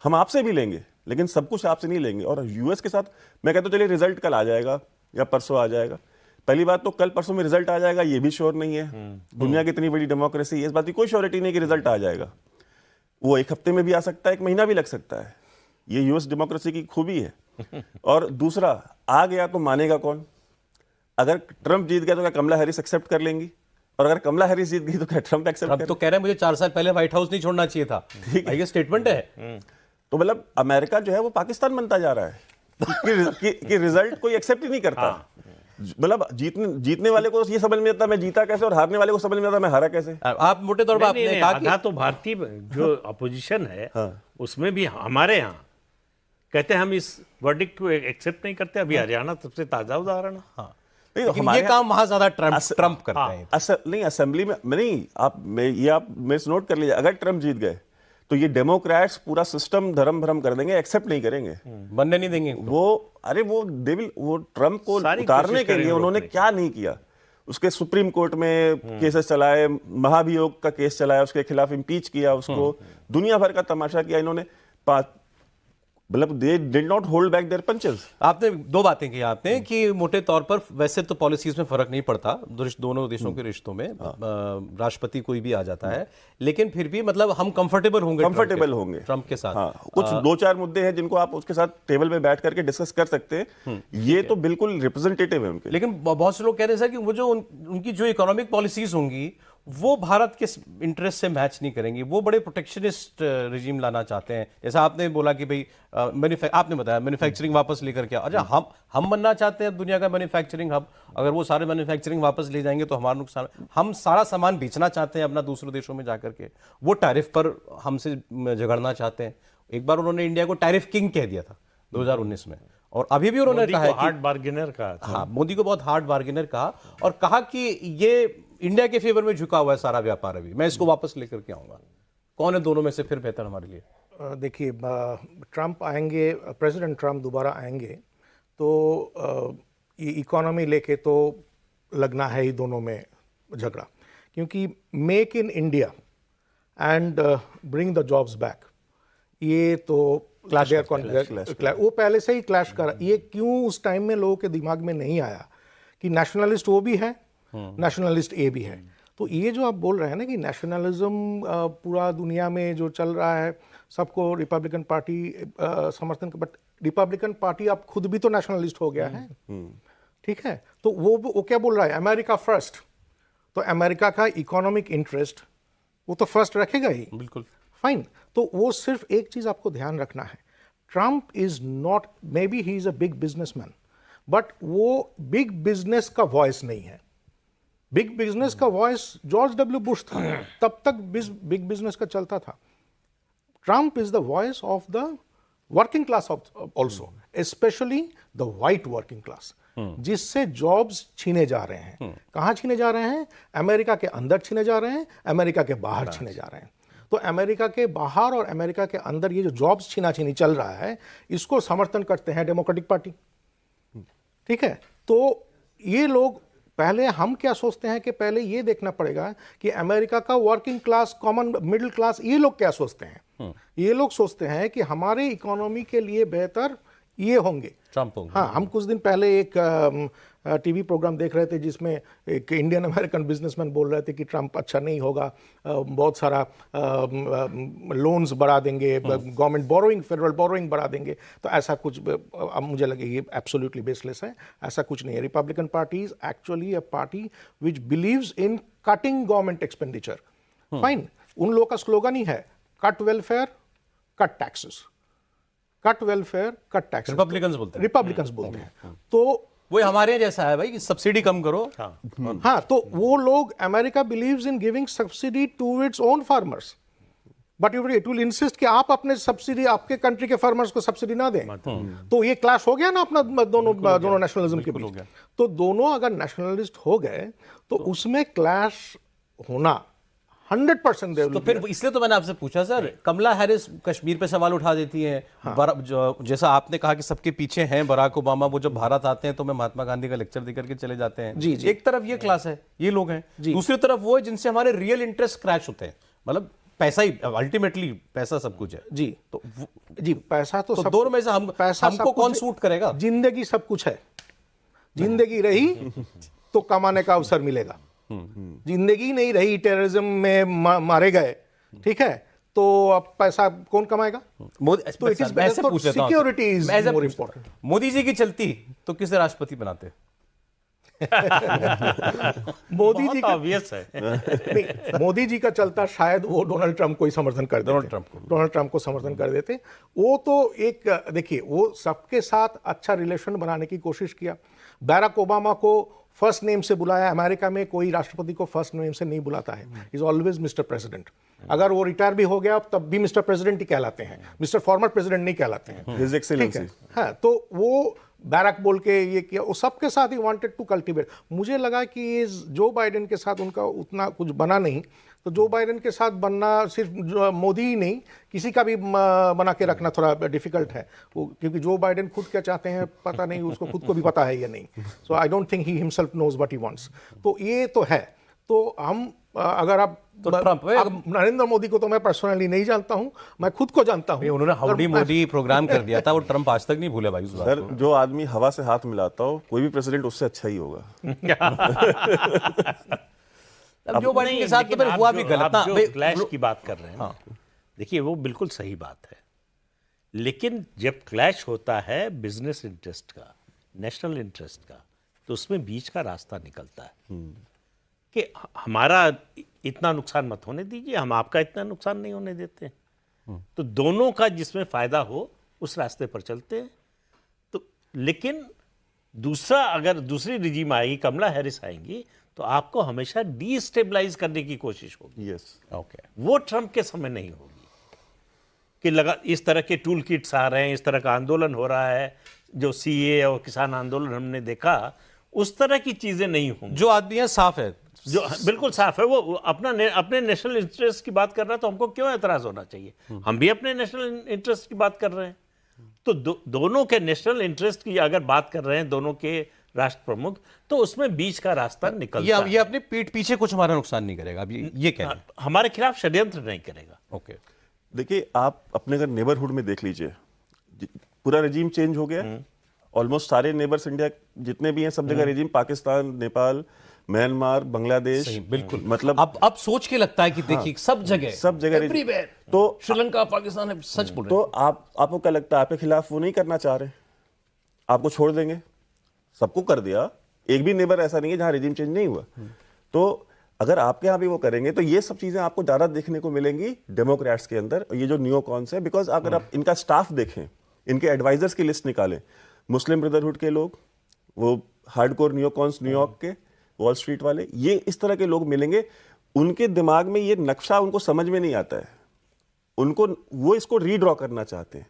Speaker 3: हम आपसे भी लेंगे, लेकिन सब कुछ आपसे नहीं लेंगे। और यूएस के साथ मैं कहता हूँ चलिए रिजल्ट कल आ जाएगा या परसों आ जाएगा। पहली बात तो कल परसों में रिजल्ट आ जाएगा ये भी श्योर नहीं है। दुनिया की इतनी बड़ी डेमोक्रेसी है, इस बात की कोई श्योरिटी नहीं कि रिजल्ट आ जाएगा। वो एक हफ्ते में भी आ सकता है, एक महीना भी लग सकता है। ये यूएस डेमोक्रेसी की खूबी है। और दूसरा, आ गया तो मानेगा कौन? अगर ट्रंप जीत गया तो क्या कमला हैरिस एक्सेप्ट कर लेंगी? और अगर कमला हैरिस जीत गई तो क्या ट्रंप एक्सेप्ट कर?
Speaker 2: तो कह रहे हैं मुझे 4 साल पहले व्हाइट हाउस नहीं छोड़ना चाहिए था, ये स्टेटमेंट है।
Speaker 3: तो मतलब अमेरिका जो है वो पाकिस्तान बनता जा रहा है कि रिजल्ट कोई एक्सेप्ट ही नहीं करता। मतलब जीतने वाले को ये समझ में आता मैं जीता कैसे, और हारने वाले को समझ में आता मैं हारा कैसे।
Speaker 2: आप मोटे तौर पर आपने कहा कि
Speaker 5: आधा तो भारतीय जो अपोजिशन है उसमें भी हमारे यहाँ कहते हैं हम इस वर्डिक्ट को एक्सेप्ट नहीं करते। अभी हरियाणा सबसे ताजा उदाहरण है।
Speaker 2: हाँ, लेकिन ये काम वहां ज्यादा ट्रंप करते हैं।
Speaker 3: नहीं, असेंबली में नहीं। आप नोट कर लीजिए, अगर ट्रंप जीत गए तो ये डेमोक्रेट्स पूरा सिस्टम धर्म भरम कर देंगे, एक्सेप्ट नहीं करेंगे,
Speaker 2: बनने नहीं देंगे।
Speaker 3: वो ट्रंप को उतारने के लिए उन्होंने क्या नहीं किया। उसके सुप्रीम कोर्ट में केसेस चलाए, महाभियोग का केस चलाया, उसके खिलाफ इम्पीच किया, उसको दुनिया भर का तमाशा किया इन्होंने। मतलब they did not hold back their punches.
Speaker 2: आपने दो बातें की आपने कि मोटे तौर पर वैसे तो पॉलिसीज में फर्क नहीं पड़ता दोनों देशों के रिश्तों में, राष्ट्रपति कोई भी आ जाता है, लेकिन फिर भी मतलब हम कंफर्टेबल होंगे ट्रंप के साथ।
Speaker 3: हाँ, कुछ दो चार मुद्दे हैं जिनको आप उसके साथ टेबल पे बैठ करके डिस्कस कर सकते हैं, ये तो बिल्कुल रिप्रेजेंटेटिव है उनके।
Speaker 2: लेकिन बहुत से लोग कह रहे हैं सर कि वो जो उनकी जो इकोनॉमिक पॉलिसीज होंगी वो भारत के इंटरेस्ट से मैच नहीं करेंगी, वो बड़े प्रोटेक्शनिस्ट रिजीम लाना चाहते हैं। जैसा आपने बोला कि भाई आपने बताया मैन्युफैक्चरिंग वापस लेकर के, अच्छा हम बनना चाहते हैं दुनिया का मैन्युफैक्चरिंग हब, अगर वो सारे मैन्युफैक्चरिंग वापस ले जाएंगे तो हमारा नुकसान। हम सारा सामान बेचना चाहते हैं अपना दूसरे देशों में जाकर के, वो टैरिफ पर हमसे झगड़ना चाहते हैं। एक बार उन्होंने इंडिया को टैरिफ किंग कह दिया था 2019 में, और अभी भी उन्होंने कहा है
Speaker 5: हार्ड बार्गेनर कहा।
Speaker 2: हाँ, मोदी को बहुत हार्ड बार्गेनर कहा और कहा कि ये इंडिया के फेवर में झुका हुआ है सारा व्यापार, अभी मैं इसको वापस लेकर के आऊंगा। कौन है दोनों में से फिर बेहतर हमारे लिए?
Speaker 4: देखिए, ट्रंप आएंगे, प्रेसिडेंट ट्रंप दोबारा आएंगे तो ये इकोनॉमी लेके तो लगना है ही दोनों में झगड़ा, क्योंकि make in India and bring the jobs back, ये तो क्लैश, वो पहले से ही क्लैश कर। ये क्यों उस टाइम में लोगों के दिमाग में नहीं आया कि नेशनलिस्ट वो भी है, नेशनलिस्ट ए भी है। तो ये जो आप बोल रहे हैं ना कि नेशनलिज्म पूरा दुनिया में जो चल रहा है, सबको रिपब्लिकन पार्टी समर्थन, बट रिपब्लिकन पार्टी अब खुद भी तो नेशनलिस्ट हो गया है, ठीक है। तो वो क्या बोल रहा है, अमेरिका फर्स्ट, तो अमेरिका का इकोनॉमिक इंटरेस्ट वो तो फर्स्ट रखेगा ही,
Speaker 2: बिल्कुल
Speaker 4: फाइन। तो वो सिर्फ एक चीज आपको ध्यान रखना है, Trump is not, may be he is a big businessman, but वो बिग बिजनेस का वॉइस नहीं है। बिग बिजनेस का वॉइस जॉर्ज डब्ल्यू बुश था, तब तक बिग बिजनेस का चलता था। Trump is the voice of the working class also, specially the white working class, जिससे जॉब्स छीने जा रहे हैं। कहां छीने जा रहे हैं? अमेरिका के अंदर छीने जा रहे हैं, अमेरिका के बाहर छीने जा रहे हैं। तो अमेरिका के बाहर और अमेरिका के अंदर ये जो जॉब्स छीना-छीनी चल रहा है, इसको समर्थन करते हैं डेमोक्रेटिक पार्टी, ठीक है। तो ये लोग, पहले हम क्या सोचते हैं कि पहले ये देखना पड़ेगा कि अमेरिका का working class, common middle class, ये लोग क्या सोचते हैं। ये लोग सोचते हैं कि हमारे इकोनॉमी के लिए बेहतर ये होंगे,
Speaker 2: ट्रंप होंगे।
Speaker 4: हाँ, हम कुछ दिन पहले एक टीवी प्रोग्राम देख रहे थे जिसमें एक इंडियन अमेरिकन बिजनेसमैन बोल रहे थे कि ट्रंप अच्छा नहीं होगा, बहुत सारा लोन्स बढ़ा देंगे, गवर्नमेंट बोरोइंग, फेडरल बोरोइंग बढ़ा देंगे। तो ऐसा कुछ, अब मुझे लगे ये एब्सोल्युटली बेसलेस है, ऐसा कुछ नहीं है। Republican party is actually a party which believes in cutting government expenditure, fine. उन लोगों का स्लोगन ही है cut welfare, cut taxes, cut welfare, cut tax.
Speaker 2: Republicans
Speaker 4: बोलते हैं। तो
Speaker 2: वो हमारे जैसा है भाई कि सब्सिडी कम करो।
Speaker 4: हाँ, तो वो लोग, America believes in giving subsidy to its own farmers, but it will insist कि आप अपने सब्सिडी, आपके कंट्री के फार्मर्स को सब्सिडी ना दें। तो ये क्लैश हो गया ना अपना दोनों नेशनलिज्म के बीच। तो दोनों अगर नेशनलिस्ट हो गए तो उसमें क्लैश होना 100%।
Speaker 2: तो फिर इसलिए तो मैंने आपसे पूछा सर, कमला हैरिस कश्मीर पे सवाल उठा देती हैं। हाँ। जैसा आपने कहा कि सबके पीछे हैं बराक ओबामा, वो जब भारत आते हैं तो मैं महात्मा गांधी का लेक्चर देकर के चले जाते हैं।
Speaker 4: जी।
Speaker 2: एक तरफ ये क्लास है, ये लोग हैं, दूसरी तरफ वो है जिनसे हमारे रियल इंटरेस्ट क्रैश होते हैं। मतलब पैसा ही, अल्टीमेटली पैसा सब कुछ है।
Speaker 4: जी, तो जी, पैसा तो सब,
Speaker 2: दोनों में से हमको कौन सूट करेगा?
Speaker 4: जिंदगी सब कुछ है, जिंदगी रही तो कमाने का अवसर मिलेगा। जिंदगी नहीं रही, टेररिज्म में मारे गए, ठीक है, तो अब पैसा कौन कमाएगा?
Speaker 2: तो इट इज बेटर, तो
Speaker 4: security is more important.
Speaker 2: Modi ji की चलती तो किसे राष्ट्रपति बनाते?
Speaker 4: मोदी जी का
Speaker 5: ऑब्वियस है।
Speaker 4: नहीं, मोदी जी का चलता शायद वो डोनाल्ड ट्रंप को ही समर्थन कर देते, डोनाल्ड ट्रंप को समर्थन कर देते। वो तो एक, देखिए, वो सबके साथ अच्छा रिलेशन बनाने की कोशिश किया। बैराक ओबामा को फर्स्ट नेम से बुलाया। अमेरिका में कोई राष्ट्रपति को फर्स्ट नेम से नहीं बुलाता है, इज ऑलवेज मिस्टर प्रेसिडेंट। अगर वो रिटायर भी हो गया तब भी मिस्टर प्रेसिडेंट ही कहलाते हैं, मिस्टर फॉर्मर प्रेसिडेंट नहीं कहलाते हैं।
Speaker 3: His excellency.
Speaker 4: हाँ, तो वो बैराक बोल के ये किया, वो सबके साथ ही वांटेड टू कल्टीवेट। मुझे लगा कि जो बाइडेन के साथ उनका उतना कुछ बना नहीं, तो जो बाइडेन के साथ बनना सिर्फ मोदी ही नहीं, किसी का भी बना के रखना थोड़ा डिफिकल्ट है, वो, क्योंकि जो बाइडेन खुद क्या चाहते हैं पता नहीं, उसको खुद को भी पता है या नहीं। So I don't think he himself knows what he wants. तो ये तो है। तो हम अगर आप
Speaker 2: तो ट्रम्प है।
Speaker 4: आप नरेंद्र मोदी को तो मैं पर्सनली नहीं जानता हूं, मैं खुद को जानता हूं।
Speaker 2: उन्होंने हाउडी मोदी प्रोग्राम कर दिया था, वो ट्रम्प आज तक नहीं भूले भाई उस बात
Speaker 3: सर,
Speaker 2: को।
Speaker 3: जो आदमी हवा से हाथ मिलाता हो कोई भी प्रेसिडेंट उससे अच्छा ही होगा।
Speaker 2: अब जो बाइडेन के साथ तो फिर हुआ भी गलत ना।
Speaker 5: जो क्लैश की बात कर रहे हैं ना, देखिए वो बिल्कुल सही बात है, लेकिन जब क्लैश होता है बिजनेस इंटरेस्ट का, नेशनल इंटरेस्ट का, तो उसमें बीच का रास्ता निकलता है कि हमारा इतना नुकसान मत होने दीजिए, हम आपका इतना नुकसान नहीं होने देते हैं। तो दोनों का जिसमें फायदा हो उस रास्ते पर चलते हैं। तो लेकिन दूसरा, अगर दूसरी रिजीम आएगी, कमला हैरिस आएंगी, तो आपको हमेशा डीस्टेबलाइज करने की कोशिश होगी।
Speaker 3: यस,
Speaker 2: ओके,
Speaker 5: वो ट्रंप के समय नहीं होगी कि लगा इस तरह के टूल किट्स आ रहे हैं, इस तरह का आंदोलन हो रहा है, जो सीए और किसान आंदोलन हमने देखा, उस तरह की चीजें नहीं होंगी।
Speaker 2: जो आदमी है साफ है,
Speaker 5: जो बिल्कुल साफ है, वो अपने नेशनल इंटरेस्ट की बात कर रहा है, तो हमको क्यों एतराज होना चाहिए? हम भी अपने नेशनल इंटरेस्ट की बात कर रहे हैं। तो दोनों के नेशनल इंटरेस्ट की अगर बात कर रहे हैं दोनों के राष्ट्र प्रमुख, तो उसमें बीच का रास्ता निकलता है।
Speaker 2: ये अपने पीठ पीछे कुछ हमारा नुकसान नहीं करेगा, अब ये कह रहे हैं।
Speaker 5: हमारे खिलाफ षड्यंत्र नहीं करेगा।
Speaker 2: ओके,
Speaker 3: देखिए आप अपने अगर नेबरहुड में देख लीजिए, पूरा रेजिम चेंज हो गया। ऑलमोस्ट सारे नेबर्स इंडिया जितने भी हैं सब जगह रेजिम, पाकिस्तान, नेपाल, म्यांमार, बांग्लादेश,
Speaker 2: बिल्कुल।
Speaker 3: मतलब
Speaker 2: अब सोच के लगता है कि देखिए सब जगह
Speaker 3: everywhere। तो
Speaker 2: श्रीलंका, पाकिस्तान है, सच बोल रहे
Speaker 3: तो आपको क्या लगता है आपके खिलाफ वो नहीं करना चाह रहे? आपको छोड़ देंगे? सबको कर दिया, एक भी नेबर ऐसा नहीं है जहां रेजिम चेंज नहीं हुआ। तो अगर आपके यहाँ भी वो करेंगे तो ये सब चीजें आपको ज्यादा देखने को मिलेंगी डेमोक्रेट्स के अंदर, ये जो नियोकॉन्स है। बिकॉज अगर आप इनका स्टाफ देखें, इनके एडवाइजर्स की लिस्ट निकालें, मुस्लिम ब्रदरहुड के लोग, वो हार्डकोर नियोकॉन्स न्यूयॉर्क के, वॉल स्ट्रीट वाले, ये इस तरह के लोग मिलेंगे। उनके दिमाग में ये नक्शा उनको समझ में नहीं आता है, उनको वो इसको रीड्रॉ करना चाहते हैं।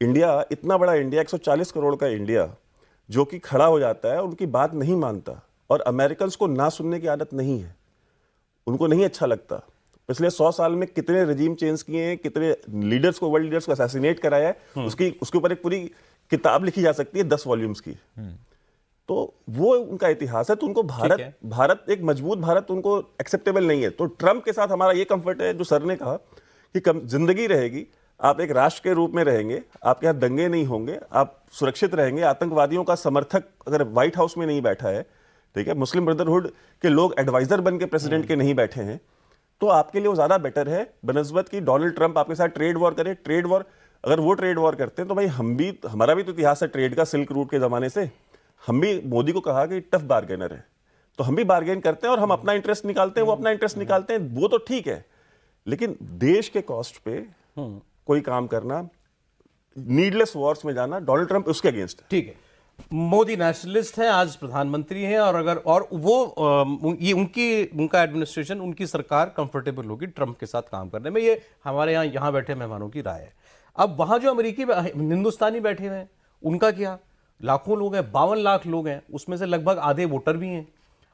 Speaker 3: इंडिया, इतना बड़ा इंडिया, 140 करोड़ का इंडिया, जो कि खड़ा हो जाता है, उनकी बात नहीं मानता, और अमेरिकन को ना सुनने की आदत नहीं है, उनको नहीं अच्छा लगता। पिछले 100 साल में कितने रेजिम चेंज किए हैं, कितने लीडर्स को, वर्ल्ड लीडर्स को असैसिनेट कराया है, उसके ऊपर एक पूरी किताब लिखी जा सकती है 10 वॉल्यूम्स की। तो वो उनका इतिहास है। तो उनको भारत एक मजबूत भारत उनको एक्सेप्टेबल नहीं है। तो ट्रंप के साथ हमारा ये कंफर्ट है, जो सर ने कहा कि जिंदगी रहेगी, आप एक राष्ट्र के रूप में रहेंगे, आपके यहाँ दंगे नहीं होंगे, आप सुरक्षित रहेंगे। आतंकवादियों का समर्थक अगर व्हाइट हाउस में नहीं बैठा है, ठीक है, मुस्लिम ब्रदरहुड के लोग एडवाइजर बन के प्रेसिडेंट के नहीं बैठे हैं, तो आपके लिए वो ज्यादा बेटर है बनस्बत की डोनाल्ड ट्रंप आपके साथ ट्रेड वॉर करे। ट्रेड वॉर, अगर वो ट्रेड वॉर करते हैं तो भाई हमारा भी तो इतिहास है ट्रेड का, सिल्क रूट के जमाने से। हम भी मोदी को कहा कि टफ बार्गेनर है, तो हम भी बार्गेन करते हैं और हम अपना इंटरेस्ट निकालते हैं, वो अपना इंटरेस्ट निकालते हैं, वो तो ठीक है। लेकिन देश के कॉस्ट पे कोई काम करना, नीडलेस वॉर्स में जाना, डोनाल्ड ट्रंप उसके अगेंस्ट है।
Speaker 2: ठीक है, मोदी नेशनलिस्ट हैं, आज प्रधानमंत्री हैं, और वो ये उनका एडमिनिस्ट्रेशन, उनकी सरकार कंफर्टेबल होगी ट्रंप के साथ काम करने में। ये हमारे यहाँ बैठे मेहमानों की राय है। अब वहां जो अमेरिकी हिंदुस्तानी बैठे हुए हैं, उनका क्या? लाखों लोग हैं, 52 लाख लोग हैं, उसमें से लगभग आधे वोटर भी हैं।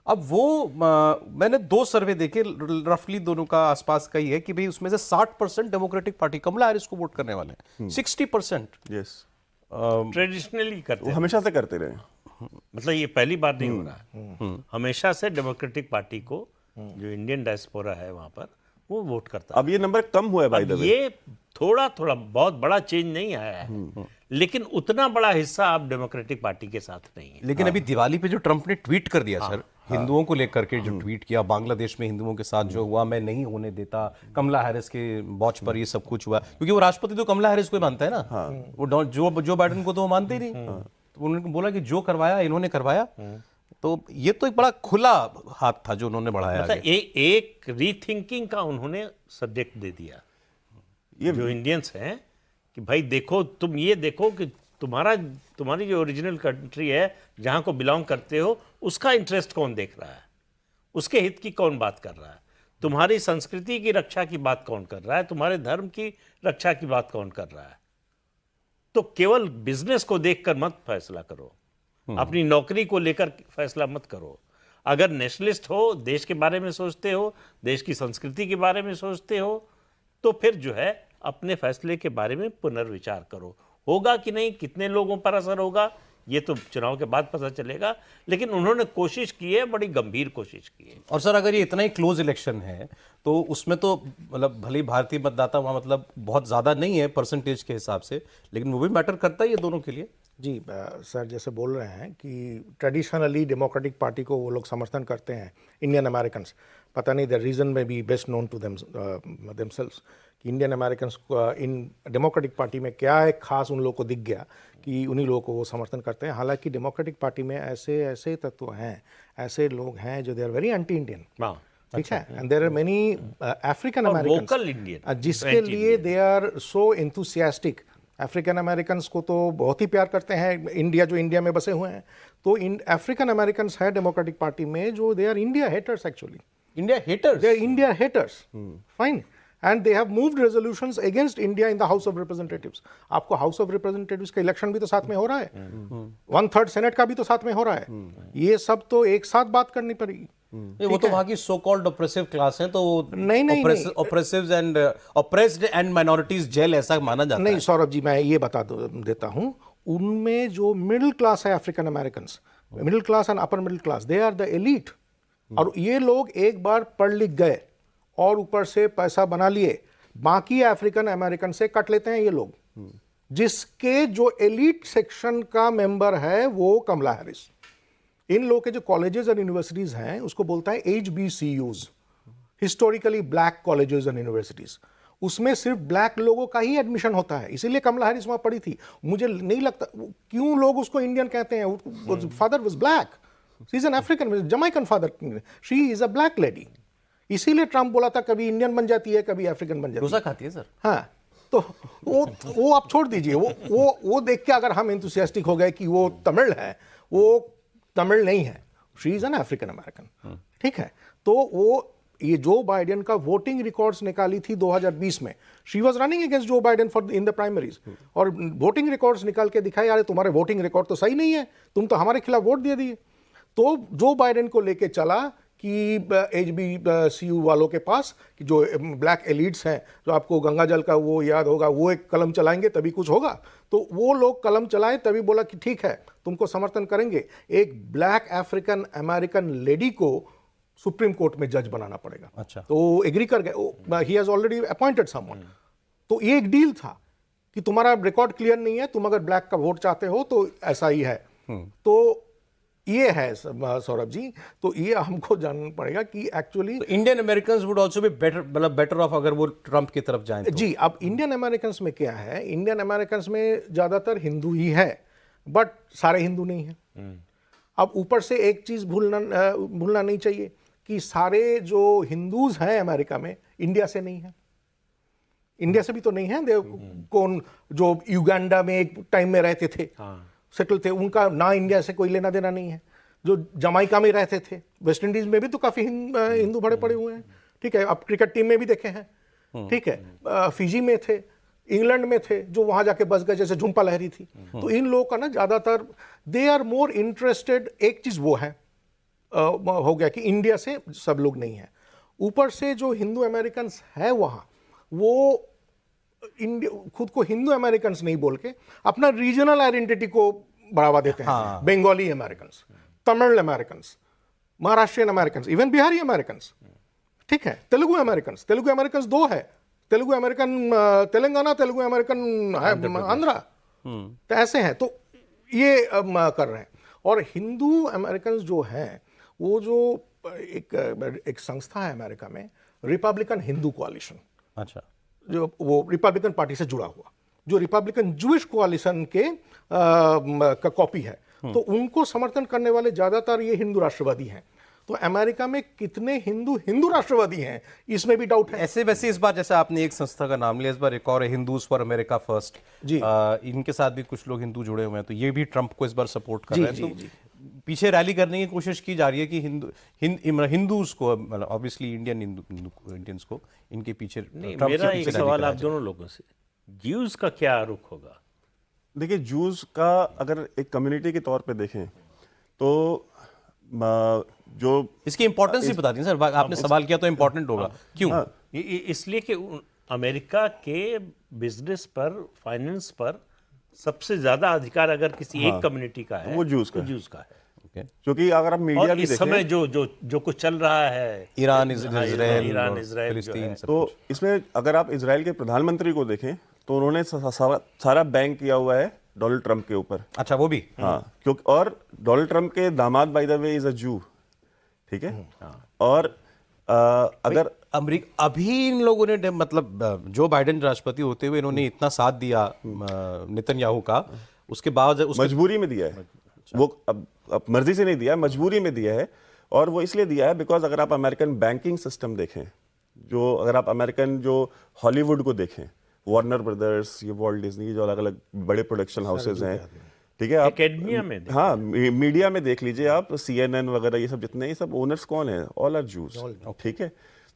Speaker 2: अब वो मैंने 2 सर्वे देखे, रफली दोनों का आसपास का ही है कि भाई उसमें से 60% डेमोक्रेटिक पार्टी कमला हैरिस को वोट करने वाले हैं, 60%।
Speaker 3: यस,
Speaker 5: ट्रेडिशनली करते
Speaker 3: वो
Speaker 5: हैं,
Speaker 3: हमेशा से करते रहे।
Speaker 5: मतलब ये पहली बार नहीं हो रहा है। हमेशा से डेमोक्रेटिक पार्टी को, जो इंडियन डायस्पोरा है वहां पर, वो वोट करता है।
Speaker 3: अब ये नंबर कम हुआ है, बाय द वे।
Speaker 5: ये थोड़ा बहुत बड़ा चेंज नहीं आया है, लेकिन उतना बड़ा हिस्सा आप डेमोक्रेटिक पार्टी के साथ नहीं है।
Speaker 2: लेकिन अभी दिवाली पे जो ट्रंप ने ट्वीट कर दिया सर, हिंदुओं को लेकर के जो ट्वीट किया, बांग्लादेश में हिंदुओं के साथ जो हुआ, मैं नहीं होने देता, कमला हैरिस के वॉच पर ये सब कुछ हुआ, क्योंकि वो राष्ट्रपति तो कमला हैरिस को ही मानता है ना, वो जो बाइडेन को तो वो मानते ही नहीं। तो उन्होंने बोला कि जो करवाया इन्होंने करवाया। तो ये तो एक बड़ा खुला हाथ था जो उन्होंने बढ़ाया।
Speaker 5: मतलब एक रीथिंकिंग का उन्होंने सब्जेक्ट दे दिया, ये जो इंडियंस हैं, कि भाई देखो, तुम ये देखो कि तुम्हारी जो ओरिजिनल कंट्री है, जहां को बिलोंग करते हो, उसका इंटरेस्ट कौन देख रहा है, उसके हित की कौन बात कर रहा है, तुम्हारी संस्कृति की रक्षा की बात कौन कर रहा है, तुम्हारे धर्म की रक्षा की बात कौन कर रहा है। तो केवल बिजनेस को देखकर मत फैसला करो, अपनी नौकरी को लेकर फैसला मत करो। अगर नेशनलिस्ट हो, देश के बारे में सोचते हो, देश की संस्कृति के बारे में सोचते हो, तो फिर जो है अपने फैसले के बारे में पुनर्विचार करो। होगा कि नहीं, कितने लोगों पर असर होगा, ये तो चुनाव के बाद पता चलेगा, लेकिन उन्होंने कोशिश की है, बड़ी गंभीर कोशिश की है।
Speaker 2: और सर अगर ये इतना ही क्लोज इलेक्शन है तो उसमें तो मतलब भले ही भारतीय मतदाता वहाँ मतलब बहुत ज़्यादा नहीं है परसेंटेज के हिसाब से, लेकिन वो भी मैटर करता है ये दोनों के लिए।
Speaker 4: जी सर, जैसे बोल रहे हैं कि ट्रेडिशनली डेमोक्रेटिक पार्टी को वो लोग समर्थन करते हैं, इंडियन अमेरिकन्स। पता नहीं the reason may be best known to themselves कि Indian Americans in Democratic Party में क्या एक खास उन लोगों को दिख गया कि उन्हीं लोगों को वो समर्थन करते हैं। हालांकि डेमोक्रेटिक पार्टी में ऐसे ऐसे तत्व हैं, ऐसे लोग हैं जो they are very anti Indian, ठीक है, and there are many African
Speaker 5: vocal
Speaker 4: American
Speaker 5: Indian
Speaker 4: जिसके लिए they are so enthusiastic. African Americans को तो बहुत ही प्यार करते हैं, इंडिया जो इंडिया में बसे हुए हैं, तो इन अफ्रीकन अमेरिकन्स है डेमोक्रेटिक पार्टी में जो they R India haters actually.
Speaker 2: India haters?
Speaker 4: They are India haters. Fine. And they have moved resolutions against India in the House of Representatives. आपको House of Representatives का इलेक्शन भी तो साथ में हो रहा है, 1/3 सेनेट का भी तो साथ में हो रहा है, ये सब तो एक साथ बात करनी पड़ेगी।
Speaker 2: वो तो वहाँ की सो कॉल्ड ऑपरेसिव क्लास है, तो
Speaker 4: नहीं।
Speaker 2: Oppressives and oppressed and minorities jail ऐसा माना जाता है।
Speaker 4: नहीं सौरभ जी, मैं ये बता देता हूँ, उनमें जो मिडिल क्लास है African Americans, middle class and upper middle class, they are the elite. और ये लोग एक बार पढ़ लिख गए और ऊपर से पैसा बना लिए, बाकी अफ्रीकन अमेरिकन से कट लेते हैं ये लोग। जिसके जो एलीट सेक्शन का मेंबर है वो कमला हैरिस। इन लोगों के जो कॉलेजेस और यूनिवर्सिटीज हैं उसको बोलता है HBCUs, historically black colleges and universities. उसमें सिर्फ ब्लैक लोगों का ही एडमिशन होता है, इसीलिए कमला हैरिस वहां पढ़ी थी। मुझे नहीं लगता क्यों लोग उसको इंडियन कहते हैं, father was black, she is an African, Jamaican father, she is a black lady. इसीलिए ट्रम्प बोला था कभी इंडियन बन जाती है कभी अफ्रीकन बन जाती है।
Speaker 2: डोसा खाती है सर।
Speaker 4: हाँ, तो वो आप छोड़ दीजिए, वो देख के अगर हम एंथुसियास्टिक हो गए कि वो तमिल है, वो तमिल नहीं है, she is an African American, ठीक है। तो वो ये जो बाइडेन का वोटिंग रिकॉर्ड्स निकाली थी 2020 में, she was running against Joe Biden for in the primaries, और वोटिंग रिकॉर्ड्स निकाल के दिखाई, यार तुम्हारे वोटिंग रिकॉर्ड तो सही नहीं है, तुम तो हमारे खिलाफ वोट दे दिए। तो जो बाइडेन को लेके चला कि HBCU वालों के पास कि जो ब्लैक एलिट्स हैं, जो आपको गंगा जल का वो याद होगा, वो एक कलम चलाएंगे तभी कुछ होगा, तो वो लोग कलम चलाए तभी बोला कि ठीक है तुमको समर्थन करेंगे। एक ब्लैक अफ्रीकन अमेरिकन लेडी को सुप्रीम कोर्ट में जज बनाना पड़ेगा।
Speaker 2: अच्छा।
Speaker 4: तो एग्री कर गए, he has already appointed someone. तो ये एक डील था कि तुम्हारा रिकॉर्ड क्लियर नहीं है, तुम अगर ब्लैक का वोट चाहते हो तो ऐसा ही है। तो ये है सौरभ जी, तो ये हमको जानना पड़ेगा कि actually
Speaker 2: Indian Americans would also be better, मतलब बेटर ऑफ अगर वो ट्रम्प की तरफ जाएं तो।
Speaker 4: जी, अब इंडियन अमेरिकन्स में क्या है, इंडियन अमेरिकन्स में ज़्यादातर हिंदू ही है, बट सारे हिंदू नहीं हैं। अब ऊपर से एक चीज़ भूलना नहीं चाहिए कि सारे जो हिंदूज हैं अमेरिका में इंडिया से नहीं है, इंडिया से भी तो नहीं है। कौन जो युगांडा में एक टाइम में रहते थे, सेटल थे, उनका ना इंडिया से कोई लेना देना नहीं है। जो जमाइका में रहते थे, वेस्ट इंडीज में भी तो काफी हिंदू भरे पड़े हुए हैं, ठीक है। अब क्रिकेट टीम में भी देखे हैं, ठीक है। फिजी में थे, इंग्लैंड में थे, जो वहां जाके बस गए, जैसे झुम्पा लहरी थी। तो इन लोगों का ना ज्यादातर दे आर मोर इंटरेस्टेड, एक चीज वो है हो गया कि इंडिया से सब लोग नहीं है। ऊपर से जो हिंदू अमेरिकन है वहां, वो खुद को हिंदू अमेरिकन नहीं बोल के अपना रीजनल आइडेंटिटी को बढ़ावा देते हैं।
Speaker 2: हाँ।
Speaker 4: Bengali American, Tamil American, Maharashtrian American, even Bihari American, ठीक है। तेलुगु अमेरिकन दो है, तेलुगु अमेरिकन तेलंगाना, तेलुगु अमेरिकन आंध्रा, तो ऐसे हैं। तो ये कर रहे हैं। और हिंदू अमेरिकन जो हैं, वो जो एक संस्था है अमेरिका में, रिपब्लिकन हिंदू कोalition,
Speaker 2: अच्छा,
Speaker 4: जो वो रिपब्लिकन पार्टी से जुड़ा हुआ, जो रिपब्लिकन जूइश कोalition के का कॉपी है, तो उनको समर्थन करने वाले ज्यादातर ये हिंदू राष्ट्रवादी हैं। तो अमेरिका में कितने हिंदू राष्ट्रवादी हैं, इसमें भी डाउट है।
Speaker 2: ऐसे वैसे इस बार जैसे आपने एक संस्था का नाम लिया, इस बार एक और है हिंदूज फॉर अमेरिका फर्स्ट
Speaker 4: जी।
Speaker 2: इनके साथ भी कुछ लोग हिंदू जुड़े हुए हैं, तो ये भी ट्रंप को इस बार सपोर्ट कर रहे हैं।
Speaker 4: जी।
Speaker 2: तो पीछे रैली करने की कोशिश की जा रही है कि हिंदूज को, मतलब ऑब्वियसली इंडियंस को इनके पीछे।
Speaker 5: मेरा एक सवाल आप दोनों लोगों से, ज्यूज का क्या रुख होगा?
Speaker 3: देखिए, जूस का अगर एक कम्युनिटी के तौर पे देखें तो जो
Speaker 2: इसकी इंपॉर्टेंस ही बता दी सर, आपने सवाल किया तो इंपॉर्टेंट होगा। क्यों?
Speaker 5: इसलिए कि अमेरिका के बिजनेस पर, फाइनेंस पर सबसे ज्यादा अधिकार अगर किसी एक कम्युनिटी का है
Speaker 3: वो ज्यूज का
Speaker 5: तो ज्यूज का है।
Speaker 3: क्योंकि अगर आप मीडिया
Speaker 5: और
Speaker 3: भी
Speaker 5: इस
Speaker 3: देखें
Speaker 5: समय जो कुछ चल रहा है
Speaker 2: ईरान,
Speaker 5: हाँ,
Speaker 2: इजराइल,
Speaker 5: ईरान,
Speaker 2: और
Speaker 5: इजराइल जो
Speaker 2: फिलिस्तीन,
Speaker 5: है,
Speaker 2: सब
Speaker 3: तो
Speaker 2: कुछ।
Speaker 3: इसमें अगर आप इजराइल के प्रधानमंत्री को देखें तो उन्होंने सारा बैंक किया हुआ है डोनाल्ड ट्रंप के ऊपर।
Speaker 2: अच्छा, वो भी।
Speaker 3: हाँ, क्योंकि और डोनाल्ड ट्रंप के दामाद by the way is a जू, ठीक है। और अगर
Speaker 2: अभी इन लोगों ने मतलब जो बाइडेन राष्ट्रपति होते हुए इन्होंने इतना साथ दिया नेतन्याहू का, उसके बाद
Speaker 3: मजबूरी में दिया है वो, अब मर्जी से नहीं दिया है, मजबूरी में दिया है। और वो इसलिए दिया है बिकॉज अगर आप अमेरिकन बैंकिंग सिस्टम देखें, जो अगर आप अमेरिकन जो हॉलीवुड को देखें, वार्नर ब्रदर्स, ये वॉल्ट डिज्नी, जो अलग अलग बड़े प्रोडक्शन हाउसेज हैं, ठीक है। आप
Speaker 5: एकेडमिया में
Speaker 3: हाँ मीडिया में देख लीजिए आप, CNN वगैरह, ये सब जितने, ये सब ओनर्स कौन है? ऑल आर जूस, ठीक है।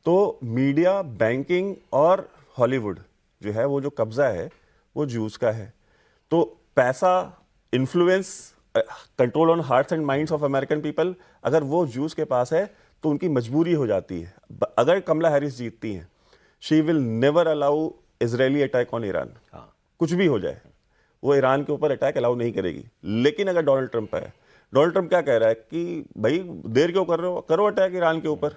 Speaker 3: तो मीडिया, बैंकिंग और हॉलीवुड जो है वो जो कब्जा है वो जूस का है। तो पैसा, influence, control on hearts and minds of American people अगर वो जूस के पास है तो उनकी मजबूरी हो जाती है। अगर कमला हैरिस जीतती हैं, she will never allow Israeli attack on Iran. कुछ भी हो जाए वो ईरान के ऊपर अटैक अलाउ नहीं करेगी। लेकिन अगर डोनाल्ड ट्रंप है, डोनाल्ड ट्रंप क्या कह रहा है कि भाई देर क्यों कर रहे हो, करो अटैक ईरान के ऊपर,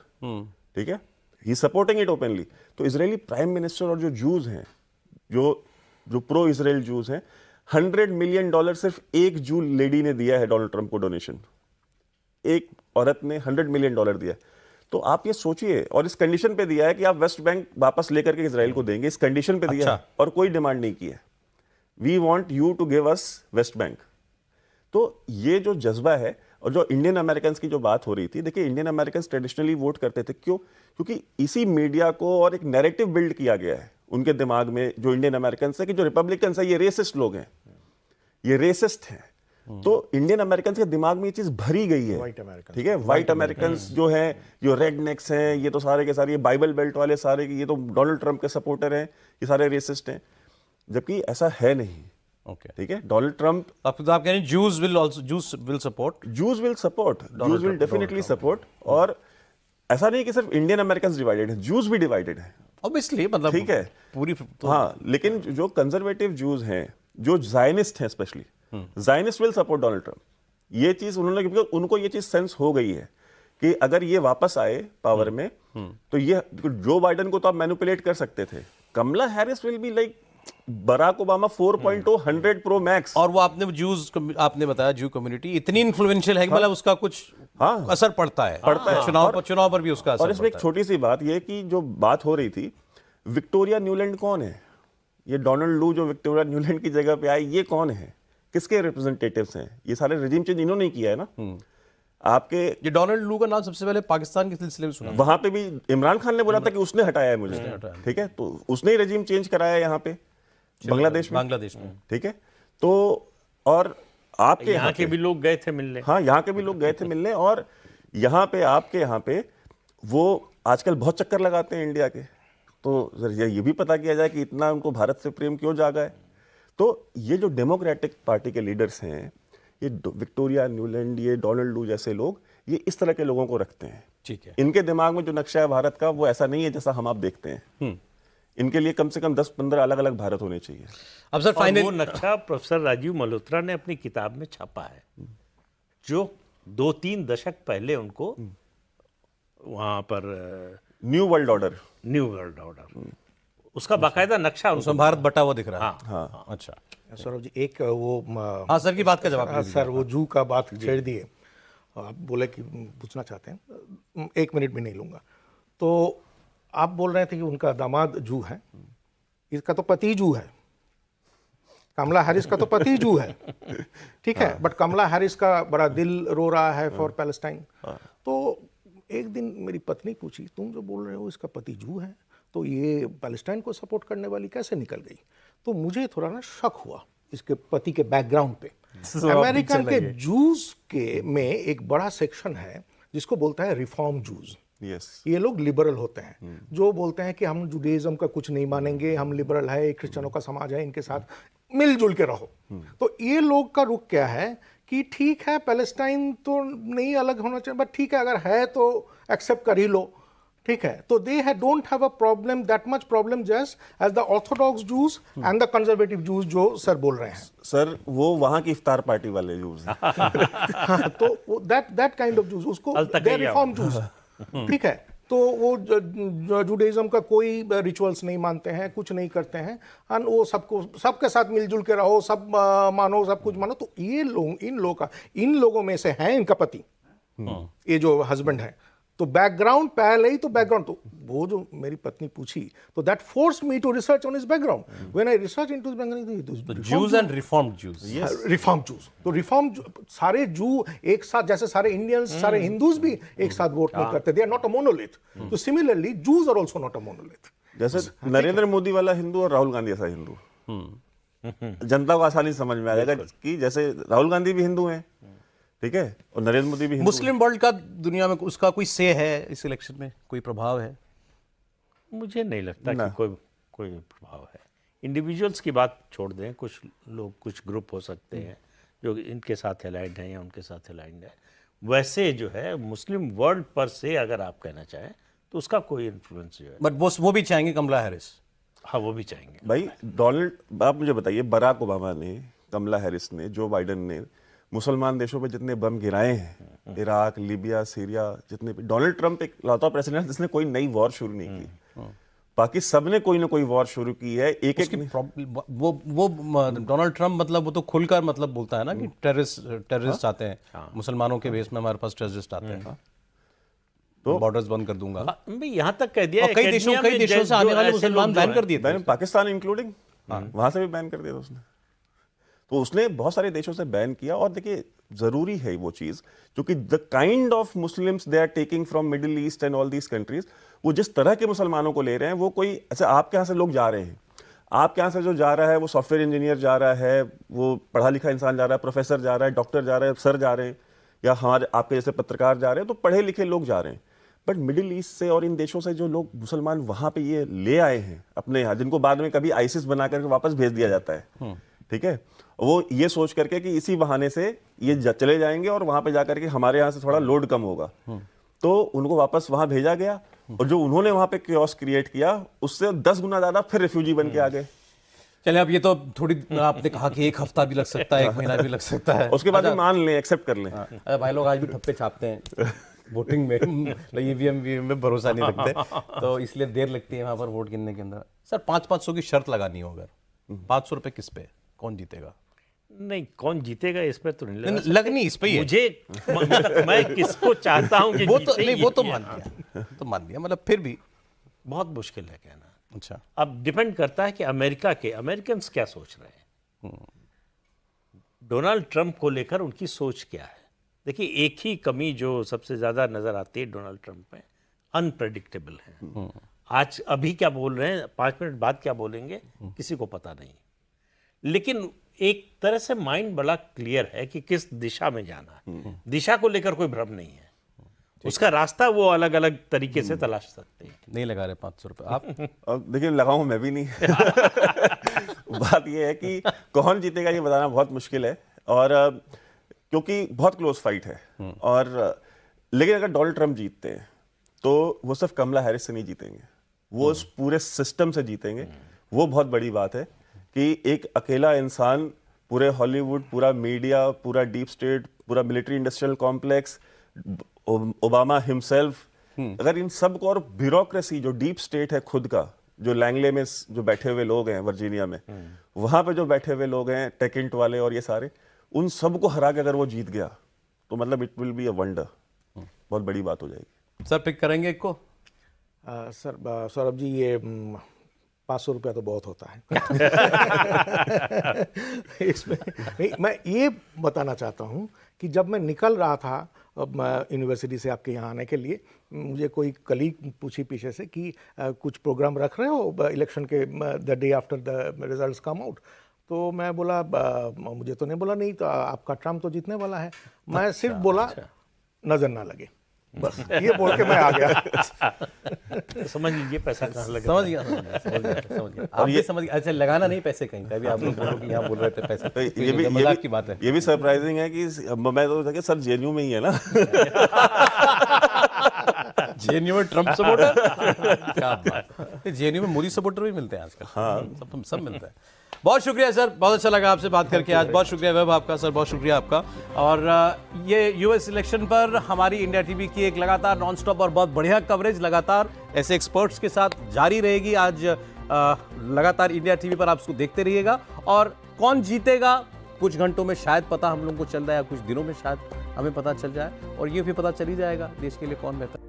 Speaker 3: ठीक है। ही सपोर्टिंग इट ओपनली। तो इजरायली प्राइम मिनिस्टर और जो जूज हैं, जो प्रो इजराइल जूज हैं, $100 मिलियन सिर्फ एक जू लेडी ने दिया है डोनाल्ड ट्रंप को डोनेशन। एक औरत ने $100 मिलियन दिया। तो आप ये सोचिए, और इस कंडीशन पे दिया है कि आप वेस्ट बैंक वापस लेकर के इजराइल को देंगे, इस कंडीशन पे दिया है, और कोई डिमांड नहीं की है। We want you to give us West Bank. तो ये जो जज्बा है, और जो इंडियन अमेरिकन की जो बात हो रही थी, देखिए इंडियन अमेरिकन ट्रेडिशनली वोट करते थे, क्यों? क्योंकि इसी मीडिया को और एक नैरेटिव बिल्ड किया गया है उनके दिमाग में, जो इंडियन अमेरिकन है, कि जो रिपब्लिकन है ये रेसिस्ट लोग हैं, ये रेसिस्ट हैं। तो इंडियन अमेरिकन के दिमाग में ये चीज भरी गई है, ठीक है। व्हाइट अमेरिकन जो हैं, जो रेड नेक्स हैं, ये तो सारे के सारे, ये बाइबल बेल्ट वाले सारे, ये तो डोनाल्ड ट्रंप के सपोर्टर हैं, ये सारे रेसिस्ट हैं, जबकि ऐसा है नहीं, ठीक है। डोनाल्ड ट्रंप,
Speaker 2: आप कह रहे हैं Jews will support,
Speaker 3: Jews will definitely support. और ऐसा नहीं कि सिर्फ इंडियन अमेरिकन डिवाइडेड है, जूज भी डिवाइडेड है,
Speaker 2: ऑब्वियसली, मतलब
Speaker 3: ठीक है
Speaker 2: पूरी तो
Speaker 3: हाँ। लेकिन जो कंजर्वेटिव जूज हैं, जो जायनिस्ट हैं, specially Zionist will support Donald Trump. ये चीज उन्होंने, क्योंकि उनको ये चीज सेंस हो गई है कि अगर ये वापस आए पावर में, तो ये जो बाइडेन को तो आप मैनिपुलेट कर सकते थे, Kamala Harris will be like Barack Obama 4.0 100 pro max.
Speaker 2: और वो आपने बताया जू कम्युनिटी इतनी इन्फ्लुएंशियल है कि मतलब उसका कुछ असर पड़ता है चुनाव पर भी उसका असर।
Speaker 3: और इसमें एक छोटी सी बात ये कि जो बात हो रही थी, विक्टोरिया न्यूलैंड कौन है? ये डोनाल्ड लू जो विक्टोरिया न्यूलैंड की जगह पे आए, ये कौन है? किसके रिप्रेजेंटेटिव्स हैं? ये सारे रिजीम चेंज इन्होंने ही किया है ना। आपके
Speaker 2: ये डोनाल्ड लू का नाम सबसे पहले पाकिस्तान के सिलसिले में सुना,
Speaker 3: वहां पे भी इमरान खान ने बोला था कि उसने हटाया है मुझे, ठीक है। तो उसने ही रेजिम चेंज कराया यहाँ पे बांग्लादेश में, ठीक है। तो और आपके
Speaker 5: यहाँ के भी लोग गए थे मिलने,
Speaker 3: हाँ, यहाँ के भी लोग गए थे मिलने। और यहाँ पे आपके यहाँ पे वो आजकल बहुत चक्कर लगाते हैं इंडिया के, तो ये भी पता किया जाए कि इतना उनको भारत से प्रेम क्यों जागा है। तो ये जो डेमोक्रेटिक पार्टी के लीडर्स हैं, ये विक्टोरिया न्यूलैंड, ये डोनाल्ड लू जैसे लोग, ये इस तरह के लोगों को रखते हैं,
Speaker 2: ठीक है।
Speaker 3: इनके दिमाग में जो नक्शा है भारत का, वो ऐसा नहीं है जैसा हम आप देखते हैं। इनके लिए कम से कम 10-15 अलग अलग भारत होने चाहिए।
Speaker 2: अब सर फाइनल,
Speaker 5: वो नक्शा प्रोफेसर राजीव मल्होत्रा ने अपनी किताब में छापा है, जो 2-3 दशक पहले उनको वहां पर
Speaker 3: न्यू वर्ल्ड ऑर्डर,
Speaker 5: उसका बाकायदा नक्शा
Speaker 2: उसमें भारत बटा हुआ दिख रहा है।
Speaker 3: हाँ।
Speaker 2: अच्छा
Speaker 4: सौरभ जी, एक वो
Speaker 2: हाँ सर की बात का जवाब दीजिए।
Speaker 4: सर वो जू का बात छेड़ दिए, आप बोले कि पूछना चाहते हैं, 1 मिनट भी नहीं लूँगा। तो आप बोल रहे थे कि उनका दामाद जू है, इसका तो पति जू है, कमला हैरिस का तो पति जू है, ठीक है। बट कमला हैरिस का बड़ा दिल रो रहा है फॉर पैलेस्टाइन। तो एक दिन मेरी पत्नी पूछी, तुम जो बोल रहे हो इसका पति जू है, तो ये पैलेस्टाइन को सपोर्ट करने वाली कैसे निकल गई? तो मुझे थोड़ा ना शक हुआ इसके पति के बैकग्राउंड पे। अमेरिकन के जूस के में एक बड़ा सेक्शन है जिसको बोलता है रिफॉर्म जूस। ये लोग लिबरल होते हैं, जो बोलते हैं कि हम जुडाइज्म का कुछ नहीं मानेंगे, हम लिबरल है, क्रिश्चियनों का समाज है, इनके साथ मिलजुल के रहो। तो ये लोग का रुख क्या है कि ठीक है पैलेस्टाइन तो नहीं अलग होना चाहिए, बट ठीक है अगर है तो एक्सेप्ट कर ही लो, ठीक है, तो they don't have a problem, that much problem just as the orthodox Jews and the conservative Jews जो सर बोल रहे हैं।
Speaker 3: सर वो वहां की इफ्तार पार्टी वाले जूस हैं।
Speaker 4: हाँ, तो दैट काइंड ऑफ जूस, उसको दे रिफॉर्म जूस, ठीक है। तो वो जुडाइज्म का कोई रिचुअल्स नहीं मानते हैं, कुछ नहीं करते हैं, और वो सबके साथ मिलजुल के रहो, सब मानो, सब कुछ मानो। तो ये लोग, इन लोगों में से हैं इनका पति, ये जो हस्बैंड है, तो बैकग्राउंड पहले ही, तो बैकग्राउंड तो वो जो मेरी पत्नी पूछी, तो that forced me to research on his background. When I research into his background,
Speaker 2: Jews and reformed Jews,
Speaker 4: reform Jews, तो रिफॉर्म सारे जू एक साथ, जैसे सारे इंडियंस, सारे हिंदूज भी एक साथ वोट नहीं करते, they are not a monolith. तो similarly Jews are also not a monolith.
Speaker 3: जैसे नरेंद्र मोदी वाला हिंदू और राहुल गांधी ऐसा हिंदू, जनता को आसानी से समझ में आ जाएगा कि जैसे राहुल गांधी भी हिंदू हैं, ठीक है, और नरेंद्र मोदी भी हिंदू
Speaker 2: मुस्लिम वर्ल्ड का दुनिया में उसका कोई से है इस इलेक्शन में, कोई प्रभाव है?
Speaker 5: मुझे नहीं लगता कि कोई प्रभाव है। इंडिविजुअल्स की बात छोड़ दें, कुछ लोग, कुछ ग्रुप हो सकते हैं जो इनके साथ अलाइंड हैं या उनके साथ अलाइंड है। वैसे जो है मुस्लिम वर्ल्ड पर से अगर आप कहना चाहें तो उसका कोई इन्फ्लुएंस जो है,
Speaker 2: बट वो भी चाहेंगे कमला हैरिस।
Speaker 5: हाँ, वो भी चाहेंगे।
Speaker 3: भाई डोनाल्ड, आप मुझे बताइए, बराक ओबामा ने, कमला हैरिस ने, जो बाइडेन ने मुसलमान देशों पे जितने बम गिराए हैं, इराक, लीबिया, सीरिया, जितने भी, डोनाल्ड ट्रंप एक लौता प्रेसिडेंट जिसने कोई नई वॉर शुरू नहीं की। बाकी सबने कोई ना कोई वॉर शुरू की है। एक
Speaker 2: वो डोनाल्ड ट्रंप मतलब वो तो खुलकर मतलब बोलता है ना कि टेररिस्ट आते हैं, मुसलमानों के बेस में हमारे पास टेररिस्ट आते हैं, तो बॉर्डर्स बंद कर दूंगा।
Speaker 5: यहाँ तक कह दिया,
Speaker 2: कई देशों से आने वाले मुसलमान बैन कर दिए थे,
Speaker 3: पाकिस्तान इंक्लूडिंग, वहां से भी बैन कर दिया था उसने। तो उसने बहुत सारे देशों से बैन किया। और देखिए, जरूरी है वो चीज, क्योंकि the kind of Muslims they are taking from Middle East and all these countries, वो जिस तरह के मुसलमानों को ले रहे हैं, वो कोई ऐसे आपके यहाँ से लोग जा रहे हैं, आपके यहाँ से जो जा रहा है वो सॉफ्टवेयर इंजीनियर जा रहा है, वो पढ़ा लिखा इंसान जा रहा है, प्रोफेसर जा रहा है, डॉक्टर जा रहा है, सर जा रहे हैं, या हमारे आपके जैसे पत्रकार जा रहे हैं, तो पढ़े लिखे लोग जा रहे हैं। बट मिडिल ईस्ट से और इन देशों से जो लोग मुसलमान वहां पे ये ले आए हैं अपने यहाँ, जिनको बाद में कभी आईसिस बना करके वापस भेज दिया जाता है, ठीक है, वो ये सोच करके कि इसी बहाने से ये चले जाएंगे और वहां पे जाकर के हमारे यहाँ से थोड़ा लोड कम होगा, तो उनको वापस वहां भेजा गया। और जो उन्होंने वहां पे क्योस क्रिएट किया, उससे 10 गुना ज्यादा फिर रिफ्यूजी बन के आ गए।
Speaker 2: चले, अब ये तो थोड़ी आपने कहा कि एक हफ्ता भी लग सकता है, एक महीना भी लग सकता है,
Speaker 3: उसके बाद मान लें, एक्सेप्ट कर लें।
Speaker 2: अरे भाई लोग आज भी ठप्पे छापते हैं वोटिंग में, ईवीएम में भरोसा नहीं रखते, तो इसलिए देर लगती है वहां पर वोट गिनने के अंदर। सर 500 की शर्त लगानी हो, अगर 500 रुपए किस पे, कौन जीतेगा?
Speaker 5: नहीं, कौन जीतेगा इस पे तो नहीं
Speaker 2: लगनी इस पे ही है।
Speaker 5: मुझे मैं किसको चाहता हूं कि
Speaker 2: वो तो नहीं, वो तो मान लिया, मतलब फिर भी
Speaker 5: बहुत मुश्किल है कहना।
Speaker 2: अच्छा,
Speaker 5: अब डिपेंड करता है कि अमेरिकन्स क्या सोच रहे हैं, डोनाल्ड ट्रंप को लेकर उनकी सोच क्या है। देखिए, एक ही कमी जो सबसे ज्यादा नजर आती है डोनाल्ड ट्रंप में, अनप्रेडिक्टेबल है। आज अभी क्या बोल रहे हैं, 5 मिनट बाद क्या बोलेंगे, किसी को पता नहीं। लेकिन एक तरह से माइंड बड़ा क्लियर है कि किस दिशा में जाना है, दिशा को लेकर कोई भ्रम नहीं है, उसका रास्ता वो अलग अलग तरीके से तलाश सकते हैं।
Speaker 2: नहीं लगा रहे 500 रुपए आप?
Speaker 3: देखिए, लगाऊं मैं भी नहीं। बात ये है कि कौन जीतेगा ये बताना बहुत मुश्किल है, और क्योंकि बहुत क्लोज फाइट है। और लेकिन अगर डोनाल्ड ट्रंप जीतते हैं तो वो सिर्फ कमला हैरिस से नहीं जीतेंगे, वो इस पूरे सिस्टम से जीतेंगे। वो बहुत बड़ी बात है कि एक अकेला इंसान पूरे हॉलीवुड, पूरा मीडिया, पूरा डीप स्टेट, पूरा military industrial complex, Obama himself, अगर इन सब को, और ब्यूरोक्रेसी जो डीप स्टेट है खुद का, जो लैंगले में जो बैठे हुए लोग हैं वर्जीनिया में, वहां पे जो बैठे हुए लोग हैं, टेकिंट वाले और ये सारे, उन सब को हरा के अगर वो जीत गया तो मतलब it will be a wonder, बहुत बड़ी बात हो जाएगी।
Speaker 2: सर पिक करेंगे एक को?
Speaker 4: सर सौरभ जी, ये 500 रुपया तो बहुत होता है। इसमें नहीं, मैं ये बताना चाहता हूँ कि जब मैं निकल रहा था यूनिवर्सिटी से आपके यहाँ आने के लिए, मुझे कोई कलीग पूछी पीछे से कि कुछ प्रोग्राम रख रहे हो इलेक्शन के the day after the results come out. तो मैं बोला मुझे तो नहीं, बोला नहीं तो आपका ट्रम्प तो जीतने वाला है। मैं सिर्फ बोला नजर ना लगे, बस ये बोल के मैं आ गया।
Speaker 5: समझ लीजिए पैसा कहाँ लगा।
Speaker 2: समझ गया। और ये समझ गया, अच्छा लगाना नहीं पैसे कहीं, कभी आप लोग बोलो कि यहाँ बोल रहे थे पैसे,
Speaker 3: तो ये भी
Speaker 2: मजाक की बात है।
Speaker 3: ये भी सरप्राइजिंग है कि मैं तो सर जेएनयू में ही है ना।
Speaker 2: जेएनयू में ट्रम्प सपोर्टर, क्या बात। जेएनयू में मोदी सपोर्टर भी मिलते हैं आजकल। हाँ, सब मिलता है। बहुत शुक्रिया सर, बहुत अच्छा लगा आपसे बात करके आज। बहुत शुक्रिया वैभव आपका सर, बहुत शुक्रिया आपका। और ये यूएस इलेक्शन पर हमारी इंडिया टीवी की एक लगातार नॉनस्टॉप और बहुत बढ़िया कवरेज लगातार ऐसे एक्सपर्ट्स के साथ जारी रहेगी। आज लगातार इंडिया टीवी पर आप उसको देखते रहिएगा। और कौन जीतेगा कुछ घंटों में शायद पता हम लोगों को चल रहा है, कुछ दिनों में शायद हमें पता चल जाए, और ये भी पता चल ही जाएगा देश के लिए कौन बेहतर।